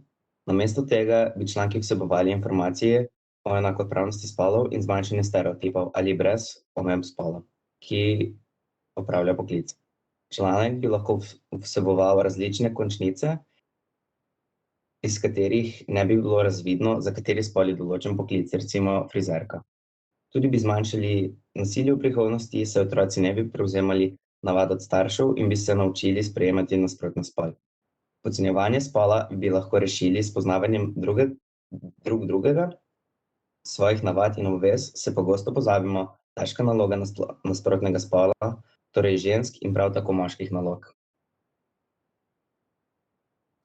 Namesto tega bi članki vsebovali informacije o enakopravnosti spolov in zmanjšanje stereotipov ali brez omemb spola, ki opravlja poklic. Članek bi lahko vseboval različne končnice, iz katerih ne bi bilo razvidno, za kateri spol je določen poklic, recimo frizerka. Tudi bi zmanjšali nasilje v prihodnosti, saj otroci ne bi prevzemali navad od staršev in bi se naučili sprejemati nasprotni spol. Podcenjevanje spola bi lahko rešili s poznavanjem drugega, svojih navad in obvez se pogosto pozabimo, težka naloga nasprotnega spola, torej žensk in prav tako moških nalog.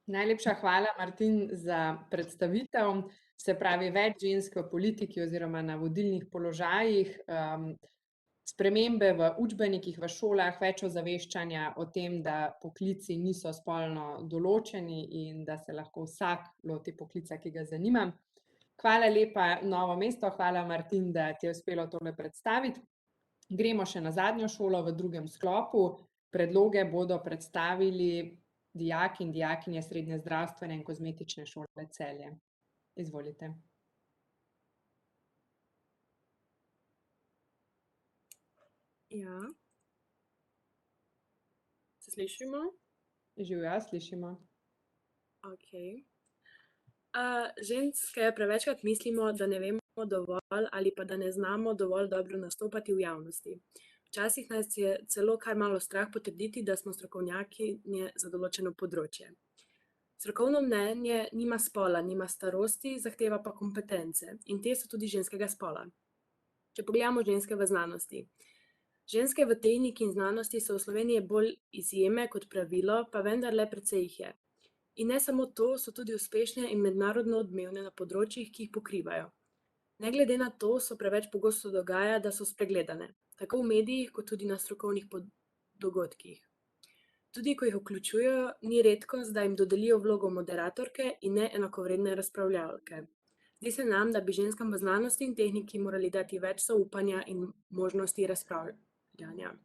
Najlepša hvala, Martin, za predstavitev. Se pravi, več žensk v politiki oziroma na vodilnih položajih, spremembe v učbenikih v šolah, več ozaveščanja o tem, da poklici niso spolno določeni in da se lahko vsak loti poklica, ki ga zanima. Hvala lepa Novo mesto, hvala Martin, da ti je uspelo tole predstaviti. Gremo še na zadnjo šolo v drugem sklopu. Predloge bodo predstavili dijaki in dijakinje Srednje zdravstvene in kozmetične šole Celje. Izvolite. Ja. Se slišimo? Živjo, slišimo. Okej. Ženske prevečkrat mislimo, da ne vemo dovolj ali pa da ne znamo dovolj dobro nastopati v javnosti. Včasih nas je celo kar malo strah potrditi, da smo strokovnjakinje za določeno področje. Strokovno mnenje nima spola, nima starosti, zahteva pa kompetence in te so tudi ženskega spola. Če pogledamo ženske v znanosti. Ženske v tehniki in znanosti so v Sloveniji bolj izjeme kot pravilo, pa vendarle precej jih je. In ne samo to, so tudi uspešne in mednarodno odmevne na področjih, ki jih pokrivajo. Ne glede na to, so preveč pogosto dogaja, da so spregledane, tako v medijih, kot tudi na strokovnih dogodkih. Tudi ko jih vključujejo, ni redkost, da jim dodelijo vlogo moderatorke in ne enakovredne razpravljalke. Zdi se nam, da bi ženskam v znanosti in tehniki morali dati več zaupanja in možnosti razpravljanja.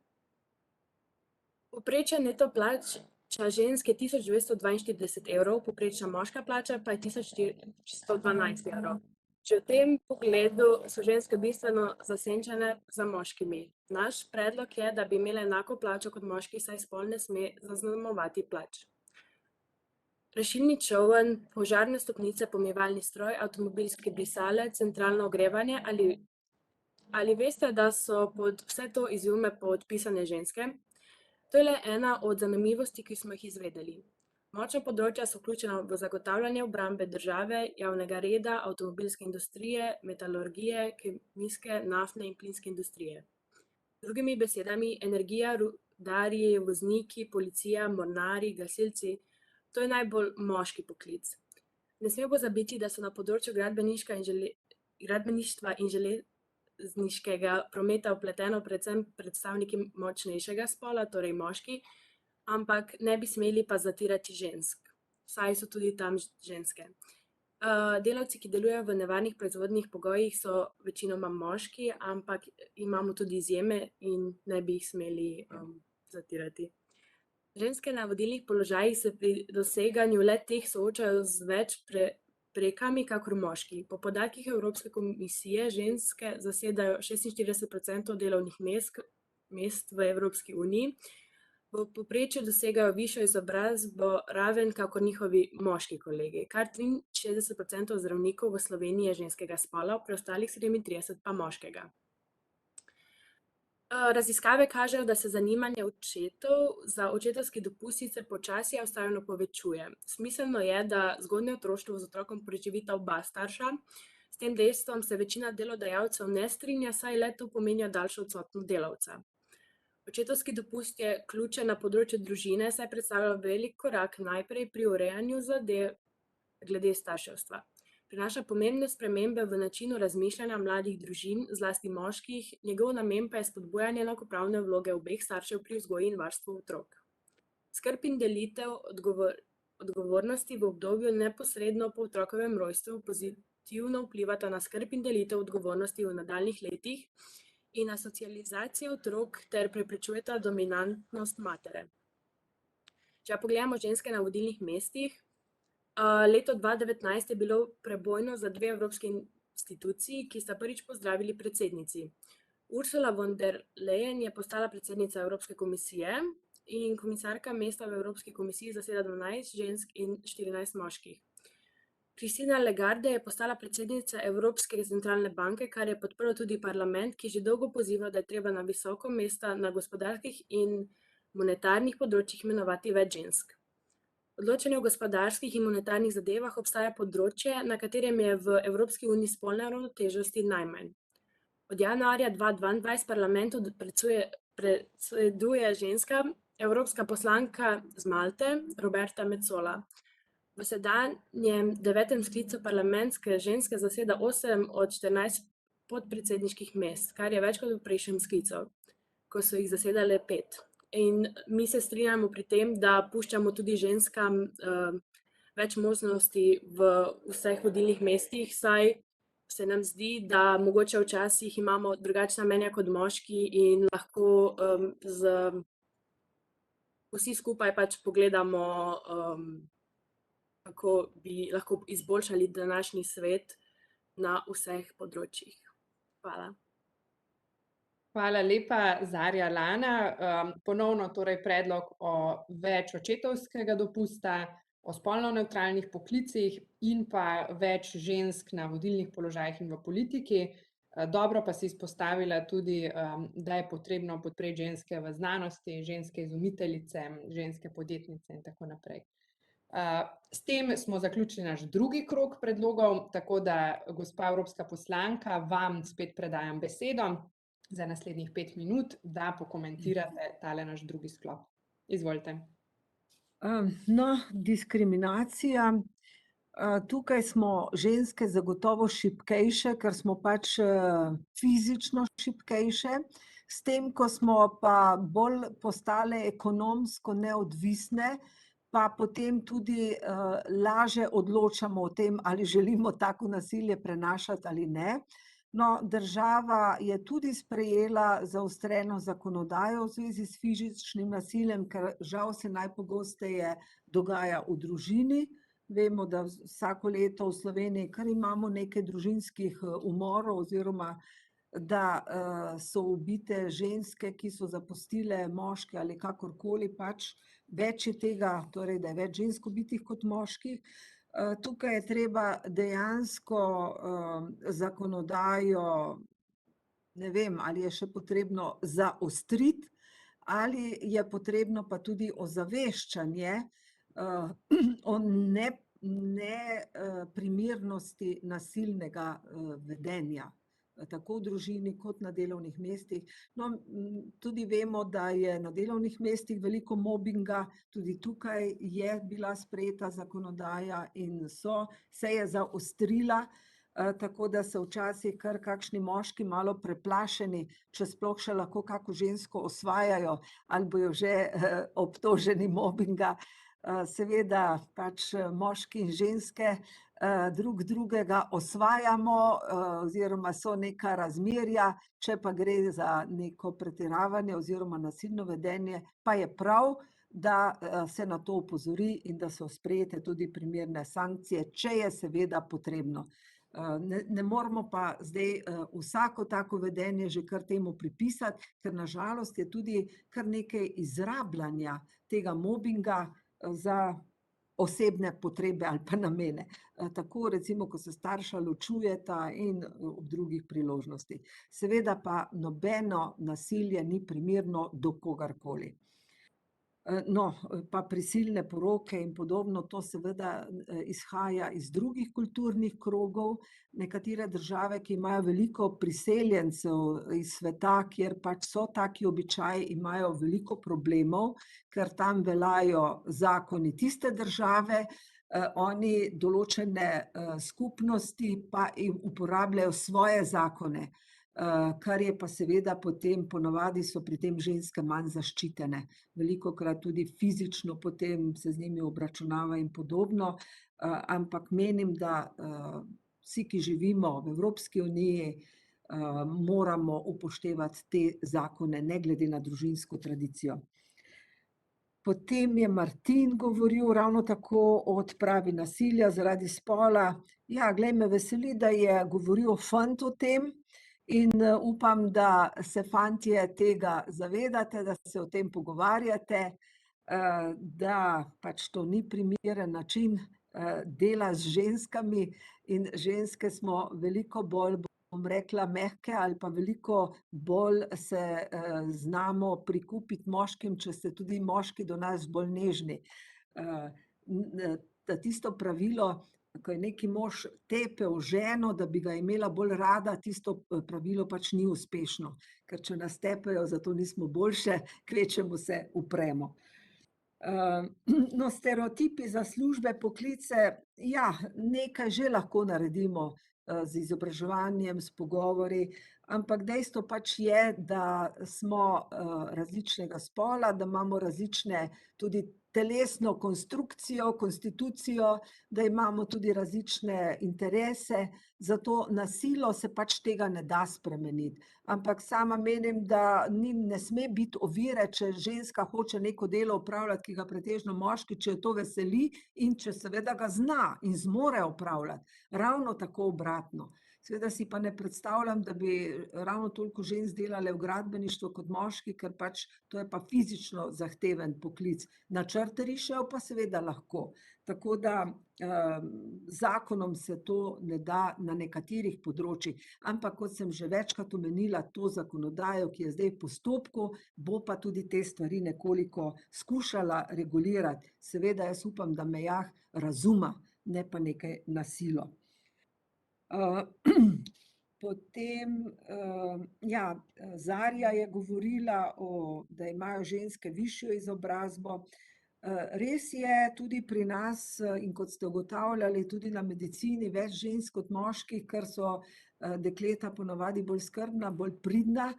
Povprečen neto plača žensk je 1242 evrov, povprečna moška plača pa je 1412 evrov. Že v tem pogledu so ženske bistveno zasenčene za moškimi. Naš predlog je, da bi imele enako plačo kot moški, saj spol ne sme zaznamovati plač. Rešilni čoln, požarne stopnice, pomivalni stroj, avtomobilski brisalec, centralno ogrevanje ali veste, da so pod vse to izume podpisane ženske? To je le ena od zanimivosti, ki smo jih izvedeli. Močna področja so vključena v zagotavljanje obrambe države, javnega reda, avtomobilske industrije, metalurgije, kemijske, naftne in plinske industrije. Z drugimi besedami, energija, rudarji, vozniki, policija, mornarji, gasilci, to je najbolj moški poklic. Ne smemo pozabiti, da so na področju gradbeništva in železniškega prometa vpleteno predvsem predstavniki močnejšega spola, torej moški, ampak ne bi smeli pa zatirati žensk, saj so tudi tam ženske. Delavci, ki delujejo v nevarnih proizvodnih pogojih, so večinoma moški, ampak imamo tudi izjeme in ne bi jih smeli zatirati. Ženske na vodilnih položajih se pri doseganju le-teh soočajo z več prekami kakor moški. Po podatkih Evropske komisije ženske zasedajo 46% delovnih mest v Evropski uniji, v povprečju dosegajo višjo izobrazbo raven kakor njihovi moški kolegi. Kar 63% zdravnikov v Sloveniji je ženskega spola, preostalih 37% pa moškega. Raziskave kažejo, da se zanimanje očetov za očetovski dopust sicer počasi, a vseeno povečuje. Smiselno je, da zgodnje otroštvo z otrokom preživita oba starša. S tem dejstvom se večina delodajalcev ne strinja, saj le-to pomeni daljšo odsotnost delavca. Očetovski dopust je ključen na področju družine, saj predstavlja velik korak najprej pri urejanju zadev glede starševstva. Prinaša pomembne spremembe v načinu razmišljanja mladih družin, zlasti moških, njegov namen pa je spodbujanje enakopravne vloge obeh staršev pri vzgoji in varstvu otrok. Skrb in delitev odgovornosti v obdobju neposredno po otrokovem rojstvu pozitivno vplivata na skrb in delitev odgovornosti v nadaljnjih letih in na socializacijo otrok ter preprečujeta dominantnost matere. Če pogledamo ženske na vodilnih mestih, leto 2019 je bilo prebojno za 2 evropske instituciji, ki sta prvič pozdravili predsednici. Ursula von der Leyen je postala predsednica Evropske komisije in komisarka mesta v Evropski komisiji zaseda 12 žensk in 14 moških. Christine Lagarde je postala predsednica Evropske centralne banke, kar je podprl tudi parlament, ki že dolgo poziva, da je treba na visoko mesta na gospodarskih in monetarnih področjih imenovati več žensk. Odločanje o gospodarskih in monetarnih zadevah obstaja področje, na katerem je v Evropski uniji spolne ravnotežnosti najmanj. Od januarja 2022 parlamentu predseduje ženska evropska poslanka z Malte, Roberta Metsola. V sedanjem 9. sklicu parlamentske ženske zaseda 8 od 14 podpredsedniških mest, kar je več kot v prejšnjem sklicu, ko so jih zasedale 5. In mi se strinjamo pri tem, da puščamo tudi ženskam več možnosti v vseh vodilnih mestih, saj se nam zdi, da mogoče včasih imamo drugačna mnenja kot moški in lahko vsi skupaj pač pogledamo, kako bi lahko izboljšali današnji svet na vseh področjih. Hvala. Hvala lepa, Zarja Lana. Ponovno torej predlog o več očetovskega dopusta, o spolno nevtralnih poklicih in pa več žensk na vodilnih položajih in v politiki. Dobro pa si izpostavila tudi, da je potrebno podpreti ženske v znanosti, ženske izumiteljice, ženske podjetnice in tako naprej. S tem smo zaključili naš drugi krog predlogov, tako da, gospa evropska poslanka, vam spet predajam besedo za naslednjih 5 minut, da pokomentirate tale naš drugi sklop. Izvolite. No, diskriminacija. Tukaj smo ženske zagotovo šibkejše, ker smo pač fizično šibkejše. S tem, ko smo pa bolj postale ekonomsko neodvisne, pa potem tudi lažje odločamo o tem, ali želimo tako nasilje prenašati ali ne. No, država je tudi sprejela zaostreno zakonodajo v zvezi s fizičnim nasiljem, ker žal se najpogosteje dogaja v družini. Vemo, da vsako leto v Sloveniji kar imamo nekaj družinskih umorov oziroma da so ubite ženske, ki so zapustile moške ali kakorkoli pač. Več je tega, torej, da je več žensk ubitih kot moških. Tukaj je treba dejansko zakonodajo, ne vem, ali je še potrebno zaostriti, ali je potrebno pa tudi ozaveščanje o neprimernosti nasilnega vedenja, tako v družini kot na delovnih mestih. No, tudi vemo, da je na delovnih mestih veliko mobinga, tudi tukaj je bila sprejeta zakonodaja in se je zaostrila, tako da se včasih kar kakšni moški malo preplašeni, če sploh še lahko kako žensko osvajajo ali bojo že obtoženi mobinga. Seveda pač moški in ženske drug drugega osvajamo oziroma so neka razmerja, če pa gre za neko pretiravanje oziroma nasilno vedenje, pa je prav, da se na to opozori in da so sprejete tudi primerne sankcije, če je seveda potrebno. Ne moramo pa zdaj vsako tako vedenje že kar temu pripisati, ker na žalost je tudi kar nekaj izrabljanja tega mobinga za osebne potrebe ali pa namene. Tako recimo, ko se starša ločujeta in ob drugih priložnostih. Seveda pa nobeno nasilje ni primerno do kogarkoli. No, pa prisilne poroke in podobno, to seveda izhaja iz drugih kulturnih krogov. Nekatere države, ki imajo veliko priseljencev iz sveta, kjer pač so taki običaji, imajo veliko problemov, ker tam veljajo zakoni tiste države, oni določene skupnosti pa uporabljajo svoje zakone, kar je pa seveda potem ponavadi so pri tem ženske manj zaščitene. Velikokrat tudi fizično potem se z njimi obračunava in podobno, ampak menim, da vsi, ki živimo v Evropski uniji, moramo upoštevati te zakone, ne glede na družinsko tradicijo. Potem je Martin govoril ravno tako o odpravi nasilja zaradi spola. Ja, glej, me veseli, da je govoril fant o tem, in upam, da se fantje tega zavedate, da se o tem pogovarjate, da pač to ni primeren način dela z ženskami in ženske smo veliko bolj, bom rekla, mehke ali pa veliko bolj se znamo prikupiti moškim, če ste tudi moški do nas bolj nežni. Da tisto pravilo, ko je neki mož tepel ženo, da bi ga imela bolj rada, tisto pravilo pač ni uspešno. Ker če nas tepejo, zato nismo boljše, kvečjemu se upremo. No, stereotipi za službe, poklice, ja, nekaj že lahko naredimo z izobraževanjem, s pogovori, ampak dejstvo pač je, da smo različnega spola, da imamo različne tudi telesno konstrukcijo, konstitucijo, da imamo tudi različne interese, zato na silo se pač tega ne da spremeniti. Ampak sama menim, da ne sme biti ovire, če ženska hoče neko delo opravljati, ki ga pretežno moški, če jo to veseli in če seveda ga zna in zmore opravljati. Ravno tako obratno. Seveda si pa ne predstavljam, da bi ravno toliko žensk delale v gradbeništvu kot moški, ker pač to je pa fizično zahteven poklic. Načrte rišejo pa seveda lahko. Tako da zakonom se to ne da na nekaterih področjih, ampak kot sem že večkrat omenila, to zakonodajo, ki je zdaj v postopku, bo pa tudi te stvari nekoliko skušala regulirati. Seveda jaz upam, da mejah razuma, ne pa nekaj na silo. Potem, ja, Zarja je govorila, da imajo ženske višjo izobrazbo. Res je, tudi pri nas, in kot ste ugotavljali, tudi na medicini več žensk kot moških, ker so dekleta ponavadi bolj skrbna, bolj pridna.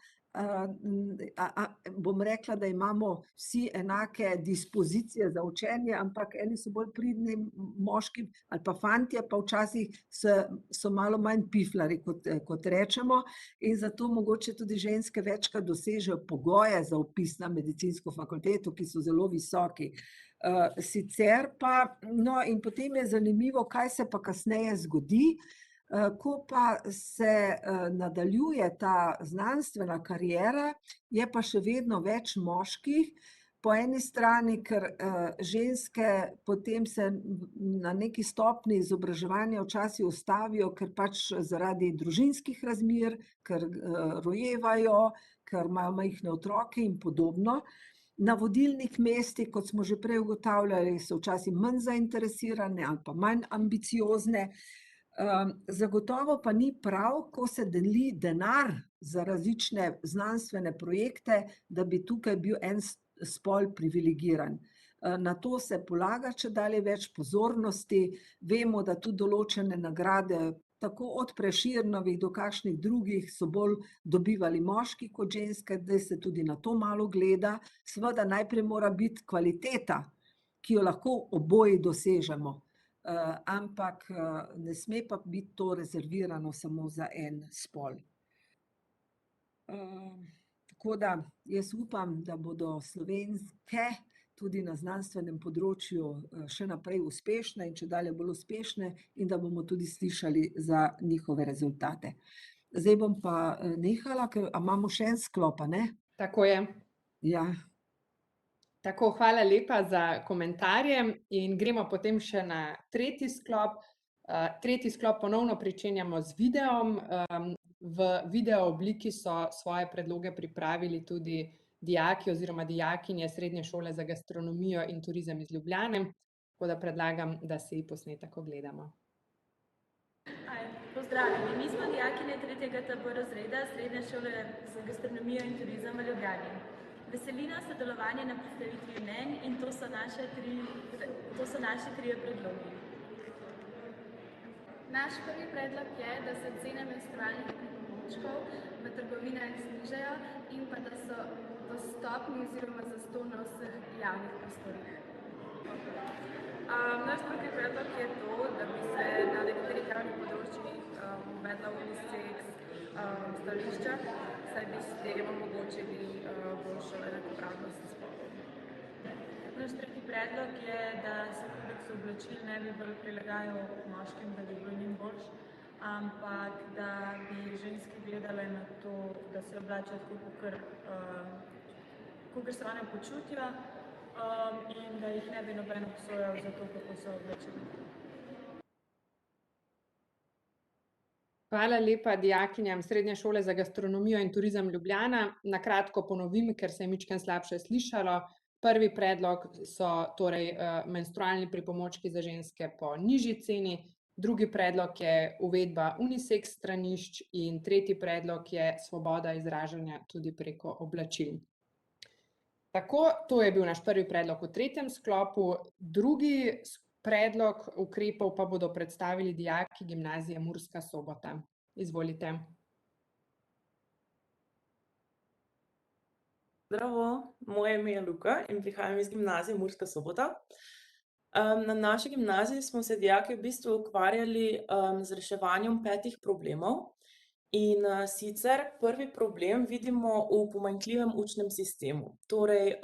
Bom rekla, da imamo vsi enake dispozicije za učenje, ampak eni so bolj pridni moški ali pa fantje, pa včasih so malo manj piflari, kot rečemo, in zato mogoče tudi ženske večkrat dosežejo pogoje za vpis na medicinsko fakulteto, ki so zelo visoki. Sicer pa, no, in potem je zanimivo, kaj se pa kasneje zgodi. Ko pa se nadaljuje ta znanstvena kariera, je pa še vedno več moških. Po eni strani, ker ženske potem se na neki stopnji izobraževanja včasih ustavijo, ker pač zaradi družinskih razmer, ker rojevajo, ker imajo majhne otroke in podobno. Na vodilnih mestih, kot smo že prej ugotavljali, so včasih manj zainteresirane ali pa manj ambiciozne. Zagotovo pa ni prav, ko se deli denar za različne znanstvene projekte, da bi tukaj bil en spol privilegiran. Na to se polaga čedalje več pozornosti. Vemo, da tudi določene nagrade, tako od Prešernovih do kakšnih drugih, so bolj dobivali moški kot ženske, zdaj se tudi na to malo gleda. Seveda najprej mora biti kvaliteta, ki jo lahko oboji dosežemo. Ampak ne sme pa biti to rezervirano samo za en spol. Tako da jaz upam, da bodo Slovenke tudi na znanstvenem področju še naprej uspešne in čedalje bolj uspešne in da bomo tudi slišali za njihove rezultate. Zdaj bom pa nehala, ker imamo še en sklop, a ne? Tako je. Ja. Tako, hvala lepa za komentarje in gremo potem še na tretji sklop. Tretji sklop ponovno pričenjamo z videom. V video obliki so svoje predloge pripravili tudi dijaki oziroma dijakinje Srednje šole za gastronomijo in turizem iz Ljubljane, tako da predlagam, da si posnetek ogledamo. Pozdravljeni, mi smo dijakinje 3. TB razreda Srednje šole za gastronomijo in turizem v Ljubljani. Veseli nas sodelovanje na predstavitvi mnenj in to so naši trije predlogi. Naš prvi predlog je, da se cene menstrualnih pripomočkov v trgovinah znižajo in pa da so dostopni oziroma zastonj na vseh javnih prostorih. Naš drugi predlog je to, da bi se na nekaterih javnih področjih uvedla unisex stališča, saj bi s tem omogočili boljšo enakopravnost spolov. Naš tretji predlog je, da se kodeks oblačil ne bi bolj prilagajal moškim, da bi bil njim boljš, ampak da bi ženske gledale na to, da se oblačijo tako, kakor se one počutijo in da jih ne bi noben obsojal za to, kako so oblačeni. Hvala lepa dijakinjam Srednje šole za gastronomijo in turizem Ljubljana. Na kratko ponovim, ker se je mičkeno slabše slišalo. Prvi predlog so torej menstrualni pripomočki za ženske po nižji ceni, drugi predlog je uvedba unisex stranišč in tretji predlog je svoboda izražanja tudi preko oblačil. Tako, to je bil naš prvi predlog v tretjem sklopu. Drugi predlog ukrepov pa bodo predstavili dijaki Gimnazije Murska Sobota. Izvolite. Zdravo, moje ime je Luka in prihajam iz Gimnazije Murska Sobota. Na naši gimnaziji smo se dijaki v bistvu ukvarjali z reševanjem 5 problemov. In sicer prvi problem vidimo v pomanjkljivem učnem sistemu. Torej,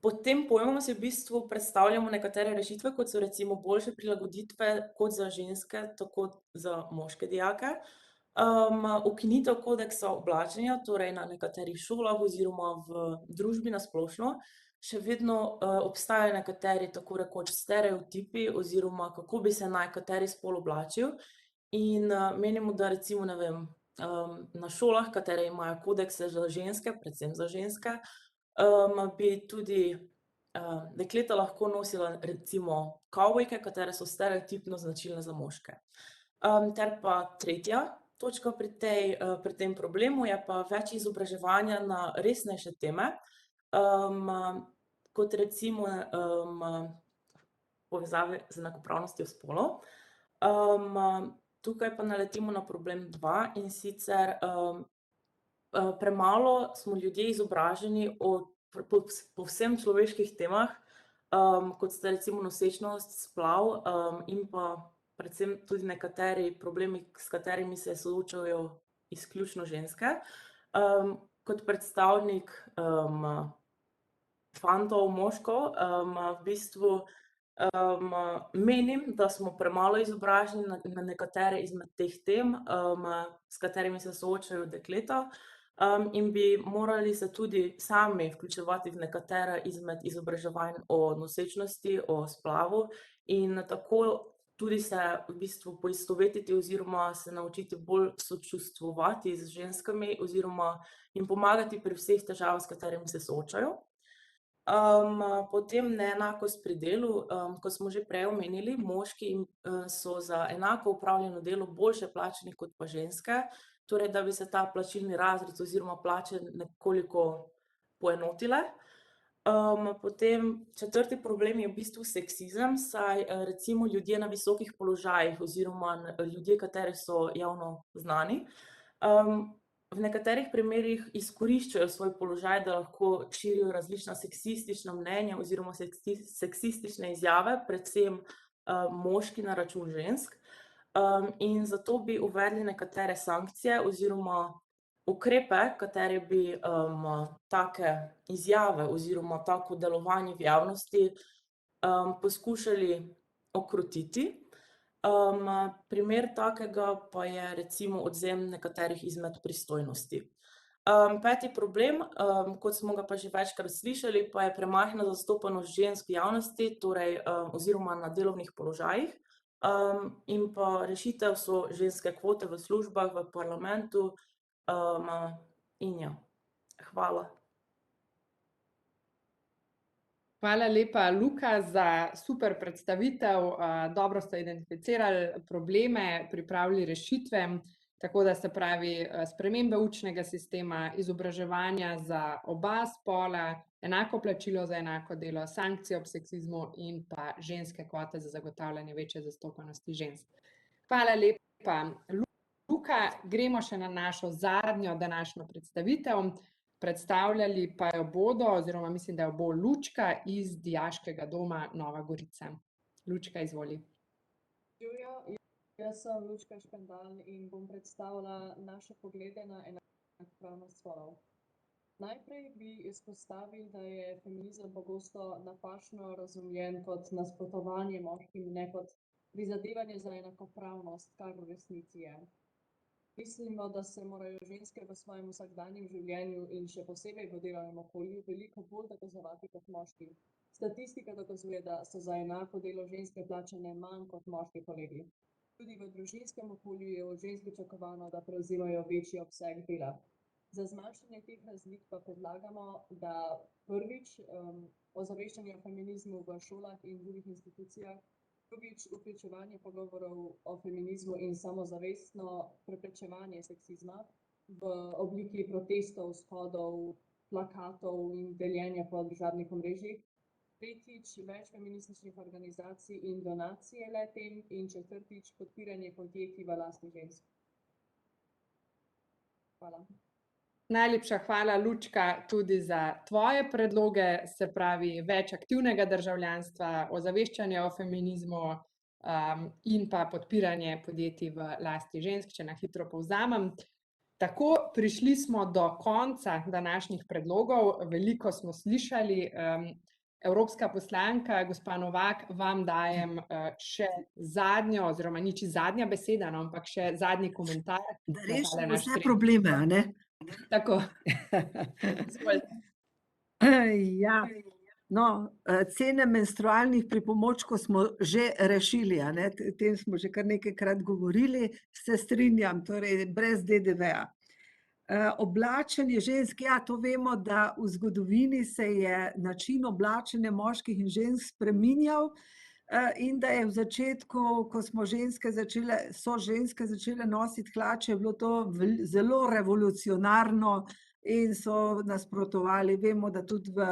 pod tem pojmom si v bistvu predstavljamo nekatere rešitve, kot so recimo boljše prilagoditve kot za ženske, tako za moške dijake. Ukinitev kodeksa oblačenja, torej na nekaterih šolah oziroma v družbi na splošno, še vedno obstajajo nekateri tako rekoč stereotipi oziroma kako bi se naj kateri spol oblačil. In menimo, da recimo, ne vem, na šolah, katere imajo kodekse za ženske, predvsem za ženske, bi tudi dekleta lahko nosila recimo kavbojke, katere so stereotipno značilne za moške. Ter pa tretja točka pri tem problemu je pa več izobraževanja na resnejše teme, kot recimo povezave z enakopravnostjo spolov. Tukaj pa naletimo na problem 2, in sicer premalo smo ljudje izobraženi o povsem človeških temah, kot sta recimo nosečnost, splav in pa predvsem tudi nekateri problemi, s katerimi se soočajo izključno ženske. Kot predstavnik fantov, moškov, v bistvu menim, da smo premalo izobraženi na nekatere izmed teh tem, s katerimi se soočajo dekleta, in bi morali se tudi sami vključevati v nekatera izmed izobraževanj o nosečnosti, o splavu in tako tudi se v bistvu poistovetiti oziroma se naučiti bolj sočustvovati z ženskami oziroma jim pomagati pri vseh težavah, s katerimi se soočajo. Potem neenakost pri delu, kot smo že prej omenili, moški so za enako opravljeno delo boljše plačani kot pa ženske, torej da bi se ta plačilni razred oziroma plače nekoliko poenotile. Potem četrti problem je v bistvu seksizem, saj recimo ljudje na visokih položajih oziroma ljudje, kateri so javno znani, v nekaterih primerih izkoriščajo svoj položaj, da lahko širijo različna seksistična mnenja oziroma seksistične izjave, predvsem moški na račun žensk. In zato bi uvedli nekatere sankcije oziroma ukrepe, katere bi take izjave oziroma tako delovanje v javnosti poskušali ukrotiti. Primer takega pa je recimo odvzem nekaterih izmed pristojnosti. Peti problem, kot smo ga pa že večkrat slišali, pa je premajhna zastopanost žensk v javnosti, torej oziroma na delovnih položajih. In pa rešitev so ženske kvote v službah, v parlamentu, in ja, hvala. Hvala lepa, Luka, za super predstavitev. Dobro ste identificirali probleme, pripravili rešitve, tako da se pravi spremembe učnega sistema, izobraževanja za oba spola, enako plačilo za enako delo, sankcije ob seksizmu in pa ženske kvote za zagotavljanje večje zastopanosti žensk. Hvala lepa, Luka. Gremo še na našo zadnjo današnjo predstavitev. Predstavljali pa jo bodo, oziroma mislim, da jo bo Lučka iz Dijaškega doma Nova Gorica. Lučka, izvoli. Živjo, jaz sem Lučka Špendal in bom predstavila naše poglede na enakopravnost spolov. Najprej bi izpostavil, da je feminizem pogosto napačno razumljen kot nasprotovanje moškim, ne kot prizadevanje za enakopravnost, kar v resnici je. Mislimo, da se morajo ženske v svojem vsakdanjem življenju in še posebej v delovnem okolju veliko bolj dokazovati kot moški. Statistika dokazuje, da so za enako delo ženske plačane manj kot moški kolegi. Tudi v družinskem okolju je od žensk pričakovano, da prevzimajo večji obseg dela. Za zmanjšanje teh razlik pa predlagamo, da prvič ozaveščanje o feminizmu v šolah in drugih institucijah, drugič vključevanje pogovorov o feminizmu in samozavestno preprečevanje seksizma v obliki protestov, shodov, plakatov in deljenja po družabnih omrežjih. Tretjič, več feminističnih organizacij in donacije le-tem in četrtič, podpiranje podjetij v lasti žensk. Hvala. Najlepša hvala, Lučka, tudi za tvoje predloge, se pravi več aktivnega državljanstva, ozaveščanje o feminizmu in pa podpiranje podjetij v lasti žensk, če na hitro povzamem. Tako, prišli smo do konca današnjih predlogov, veliko smo slišali. Evropska poslanka, gospa Novak, vam dajem še zadnjo, oziroma ni čisto zadnja beseda, ampak še zadnji komentar. Da rešimo vse probleme, a ne? Tako. Ja, no, cene menstrualnih pripomočkov smo že rešili, a ne? O tem smo že kar nekajkrat govorili, se strinjam, torej brez DDV-ja. Oblačenje žensk, ja, to vemo, da v zgodovini se je način oblačenja moških in žensk spreminjal in da je v začetku, ko so ženske začele nositi hlače, je bilo to zelo revolucionarno in so nasprotovali. Vemo, da tudi v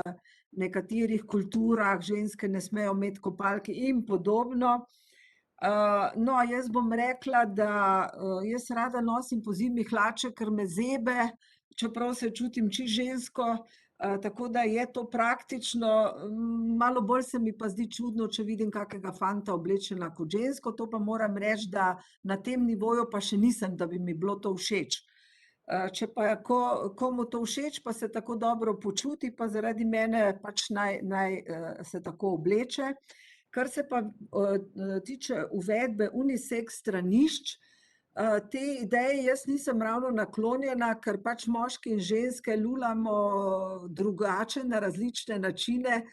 nekaterih kulturah ženske ne smejo imeti kopalke in podobno. No, jaz bom rekla, da jaz rada nosim pozimi hlače, ker me zebe, čeprav se čutim čisto žensko, tako da je to praktično. Malo bolj se mi pa zdi čudno, če vidim kakega fanta oblečena kot žensko, to pa moram reči, da na tem nivoju pa še nisem, da bi mi bilo to všeč. Če pa komu to všeč, pa se tako dobro počuti, pa zaradi mene pač naj se tako obleče. Kar se pa tiče uvedbe unisex stranišč, te ideje jaz nisem ravno naklonjena, ker pač moški in ženske lulamo drugače na različne načine,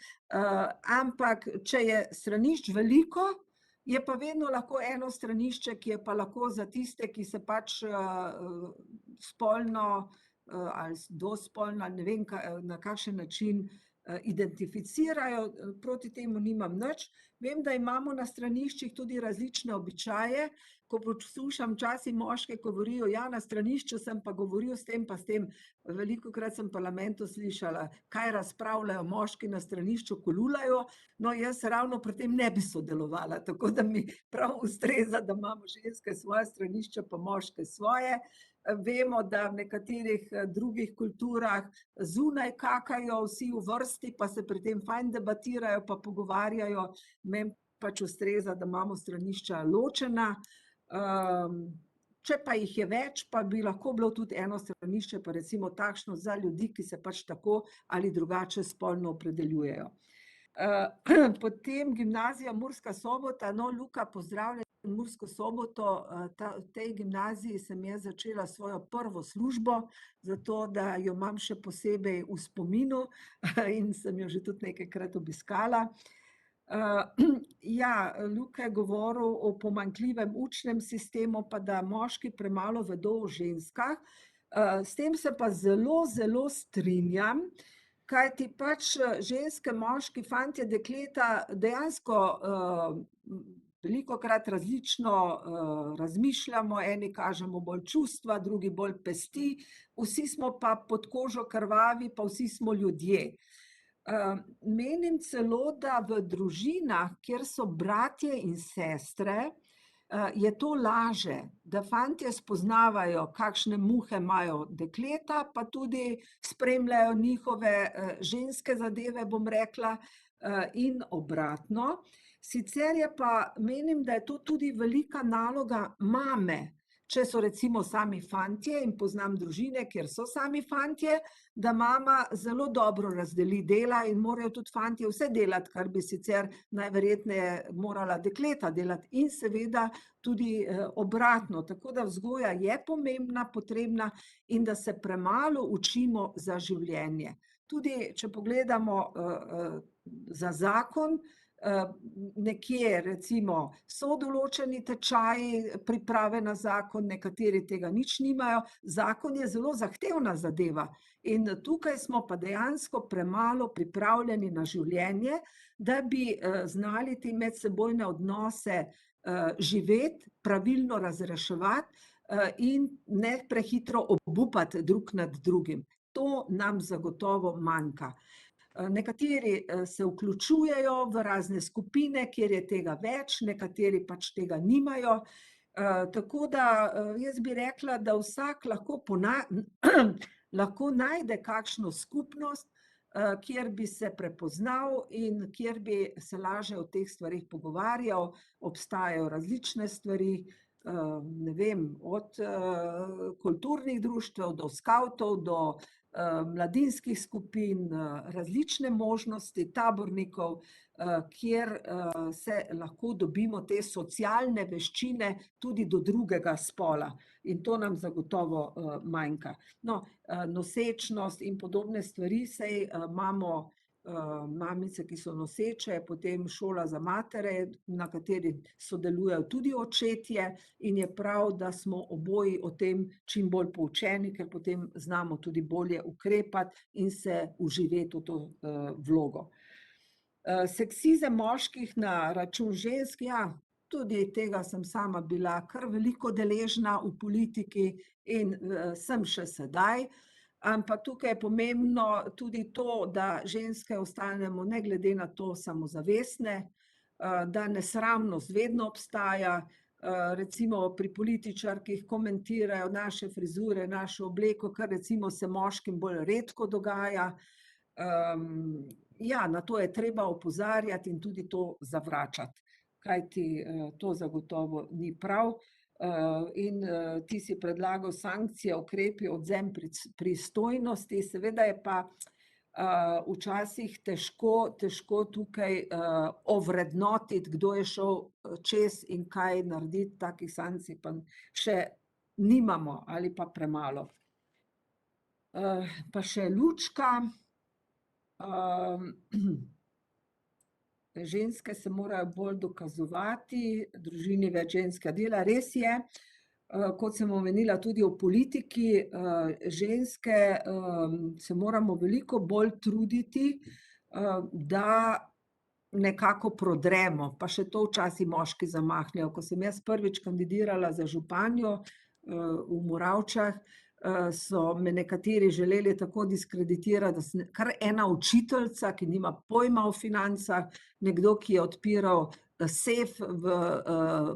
ampak če je stranišč veliko, je pa vedno lahko eno stranišče, ki je pa lahko za tiste, ki se pač spolno ali dvospolno, ne vem na kakšen način identificirajo, proti temu nimam nič. Vem, da imamo na straniščih tudi različne običaje, ko poslušam včasih moške, ko govorijo, ja, na stranišču sem pa govoril s tem pa s tem. Velikokrat sem v parlamentu slišala, kaj razpravljajo moški na stranišču, ko lulajo, no, jaz ravno pri tem ne bi sodelovala, tako da mi prav ustreza, da imamo ženske svoje stranišče, pa moške svoje. Vemo, da v nekaterih drugih kulturah zunaj kakajo vsi v vrsti, pa se pri tem fajn debatirajo, pa pogovarjajo. Meni pač ustreza, da imamo stranišča ločena. Če pa jih je več, pa bi lahko bilo tudi eno stranišče, pa recimo takšno za ljudi, ki se pač tako ali drugače spolno opredeljujejo. Potem gimnazija Murska Sobota, no, Luka, pozdravljeni Mursko Soboto, v tej gimnaziji sem jaz začela svojo prvo službo, zato da jo imam še posebej v spominu in sem jo že tudi nekajkrat obiskala. Ja, Luka je govoril o pomanjkljivem učnem sistemu, pa da moški premalo vedo o ženskah. S tem se pa zelo, zelo strinjam, kajti pač ženske, moški, fantje, dekleta dejansko velikokrat različno razmišljamo, eni kažemo bolj čustva, drugi bolj pesti, vsi smo pa pod kožo krvavi, pa vsi smo ljudje. Menim celo, da v družinah, kjer so bratje in sestre, je to laže, da fantje spoznavajo, kakšne muhe imajo dekleta, pa tudi spremljajo njihove ženske zadeve, bom rekla, in obratno. Sicer je pa, menim, da je to tudi velika naloga mame, če so recimo sami fantje, in poznam družine, kjer so sami fantje, da mama zelo dobro razdeli dela in morajo tudi fantje vse delati, kar bi sicer najverjetneje morala dekleta delati, in seveda tudi obratno. Tako da vzgoja je pomembna, potrebna in da se premalo učimo za življenje. Tudi če pogledamo za zakon, nekje recimo so določeni tečaji priprave na zakon, nekateri tega nič nimajo. Zakon je zelo zahtevna zadeva in tukaj smo pa dejansko premalo pripravljeni na življenje, da bi znali te medsebojne odnose živeti, pravilno razreševati in ne prehitro obupati drug nad drugim. To nam zagotovo manjka. Nekateri se vključujejo v razne skupine, kjer je tega več, nekateri pač tega nimajo. Tako da jaz bi rekla, da vsak lahko najde kakšno skupnost, kjer bi se prepoznal in kjer bi se lažje o teh stvarih pogovarjal. Obstajajo različne stvari, ne vem, od kulturnih društev do skavtov, do mladinskih skupin, različne možnosti, tabornikov, kjer se lahko dobimo te socialne veščine tudi do drugega spola. In to nam zagotovo manjka. No, nosečnost in podobne stvari, saj imamo mamice, ki so noseče, potem šola za matere, na kateri sodelujejo tudi očetje, in je prav, da smo oboji o tem čim bolj poučeni, ker potem znamo tudi bolje ukrepati in se vživeti v to vlogo. Seksizem moških na račun žensk, ja, tudi tega sem sama bila kar veliko deležna v politiki in sem še sedaj. Ampak tukaj je pomembno tudi to, da ženske ostanemo ne glede na to samozavestne, da nesramnost vedno obstaja, recimo pri političarkih komentirajo naše frizure, našo obleko, kar recimo se moškim bolj redko dogaja. Ja, na to je treba opozarjati in tudi to zavračati, kajti to zagotovo ni prav. In ti si predlagal sankcije, ukrepi, odvzem pristojnosti, seveda je pa včasih težko tukaj ovrednotiti, kdo je šel čez in kaj narediti, takih sankcij pa še nimamo ali pa premalo. Pa še Lučka. Ženske se morajo bolj dokazovati, družini več ženskega dela, res je. Kot sem omenila tudi v politiki, ženske se moramo veliko bolj truditi, da nekako prodremo, pa še to včasih moški zamahnejo. Ko sem jaz prvič kandidirala za županjo v Moravčah, so me nekateri želeli tako diskreditirati, da sem kar ena učiteljica, ki nima pojma o financah, nekdo, ki je odpiral sef v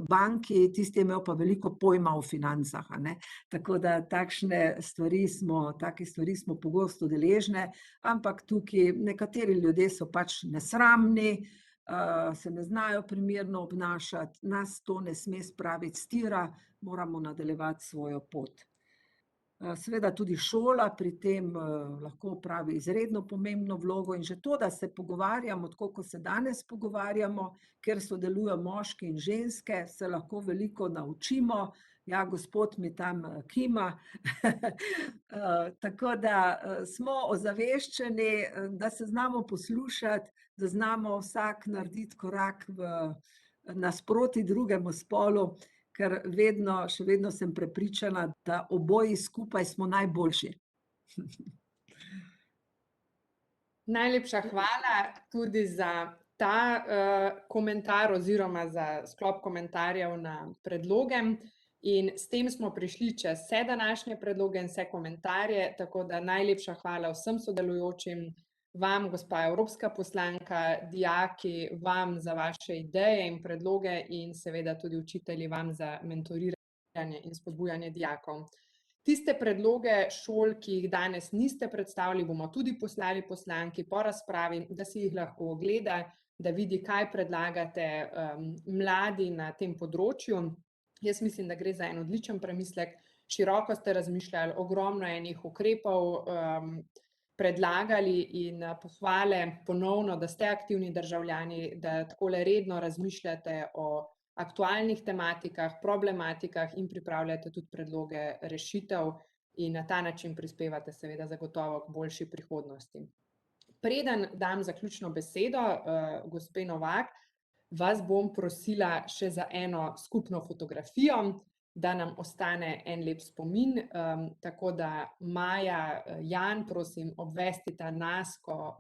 banki, tisti je imel pa veliko pojma o financah, a ne. Tako da takih stvari smo pogosto deležne, ampak tukaj nekateri ljudje so pač nesramni, se ne znajo primerno obnašati, nas to ne sme spraviti s tira, moramo nadaljevati svojo pot. Seveda tudi šola pri tem lahko opravi izredno pomembno vlogo in že to, da se pogovarjamo, tako kot se danes pogovarjamo, ker sodelujejo moški in ženske, se lahko veliko naučimo. Ja, gospod mi tam kima. Tako da smo ozaveščeni, da se znamo poslušati, da znamo vsak narediti korak nasproti drugemu spolu, ker še vedno sem prepričana, da oboji skupaj smo najboljši. Najlepša hvala tudi za ta komentar oziroma za sklop komentarjev na predloge. In s tem smo prišli čez vse današnje predloge in vse komentarje, tako da najlepša hvala vsem sodelujočim, vam, gospa evropska poslanka, dijaki, vam za vaše ideje in predloge in seveda tudi učitelji vam za mentoriranje in spodbujanje dijakov. Tiste predloge šol, ki jih danes niste predstavili, bomo tudi poslali poslanki po razpravi, da si jih lahko ogleda, da vidi, kaj predlagate mladi na tem področju. Jaz mislim, da gre za en odličen premislek, široko ste razmišljali, ogromno enih ukrepov predlagali in pohvale ponovno, da ste aktivni državljani, da takole redno razmišljate o aktualnih tematikah, problematikah in pripravljate tudi predloge rešitev in na ta način prispevate seveda zagotovo k boljši prihodnosti. Preden dam zaključno besedo gospe Novak, vas bom prosila še za eno skupno fotografijo, da nam ostane en lep spomin, tako da Maja, Jan, prosim, obvestita nas, ko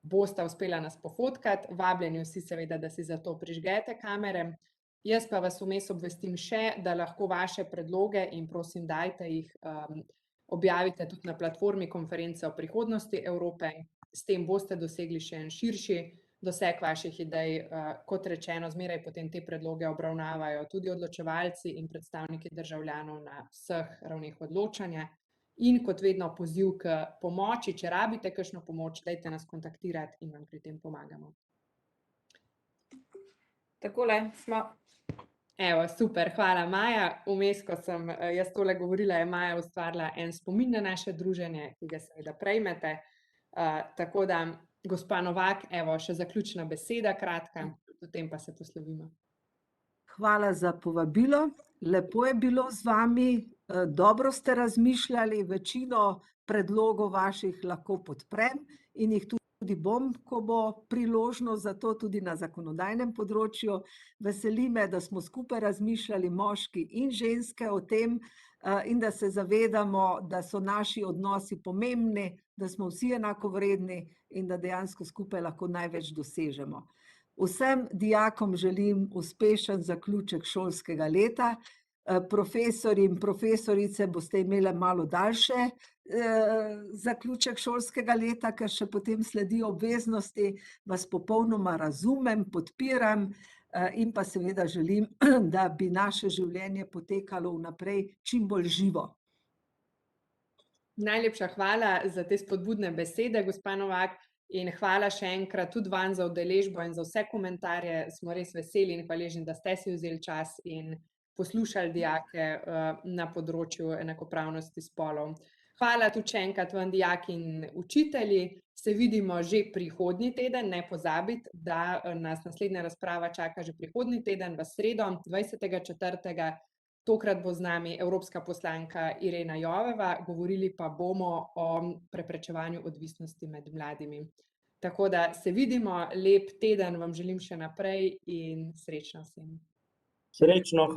bosta uspela nas pofotkati, vabljeni vsi seveda, da si za to prižgete kamere. Jaz pa vas vmes obvestim še, da lahko vaše predloge in prosim dajte jih, objavite tudi na platformi konference o prihodnosti Evrope, s tem boste dosegli še en širši doseg vaših idej, kot rečeno, zmeraj potem te predloge obravnavajo tudi odločevalci in predstavniki državljanov na vseh ravneh odločanja. In kot vedno poziv k pomoči, če rabite kakšno pomoč, dajte nas kontaktirati in vam pri tem pomagamo. Takole smo. Evo, super, hvala Maja. Vmes, ko sem jaz tole govorila, je Maja ustvarila en spomin na naše druženje, ki ga seveda prejmete. Tako da gospa Novak, evo, še zaključna beseda, kratka, potem pa se poslovimo. Hvala za povabilo, lepo je bilo z vami, dobro ste razmišljali, večino predlogov vaših lahko podprem in jih tudi bom, ko bo priložnost za to tudi na zakonodajnem področju. Veseli me, da smo skupaj razmišljali moški in ženske o tem in da se zavedamo, da so naši odnosi pomembni, da smo vsi enakovredni in da dejansko skupaj lahko največ dosežemo. Vsem dijakom želim uspešen zaključek šolskega leta. Profesorji in profesorice boste imeli malo daljše zaključek šolskega leta, ker še potem sledijo obveznosti, vas popolnoma razumem, podpiram in pa seveda želim, da bi naše življenje potekalo vnaprej čim bolj živo. Najlepša hvala za te spodbudne besede, gospa Novak, in hvala še enkrat tudi vam za udeležbo in za vse komentarje. Smo res veseli in hvaležni, da ste si vzeli čas in poslušali dijake na področju enakopravnosti spolov. Hvala tudi še enkrat vam, dijaki in učitelji. Se vidimo že prihodnji teden, ne pozabiti, da nas naslednja razprava čaka že prihodnji teden v sredo, 20.4. Tokrat bo z nami evropska poslanka Irena Joveva, govorili pa bomo o preprečevanju odvisnosti med mladimi. Tako da se vidimo, lep teden vam želim še naprej in srečno vsem. Srečno.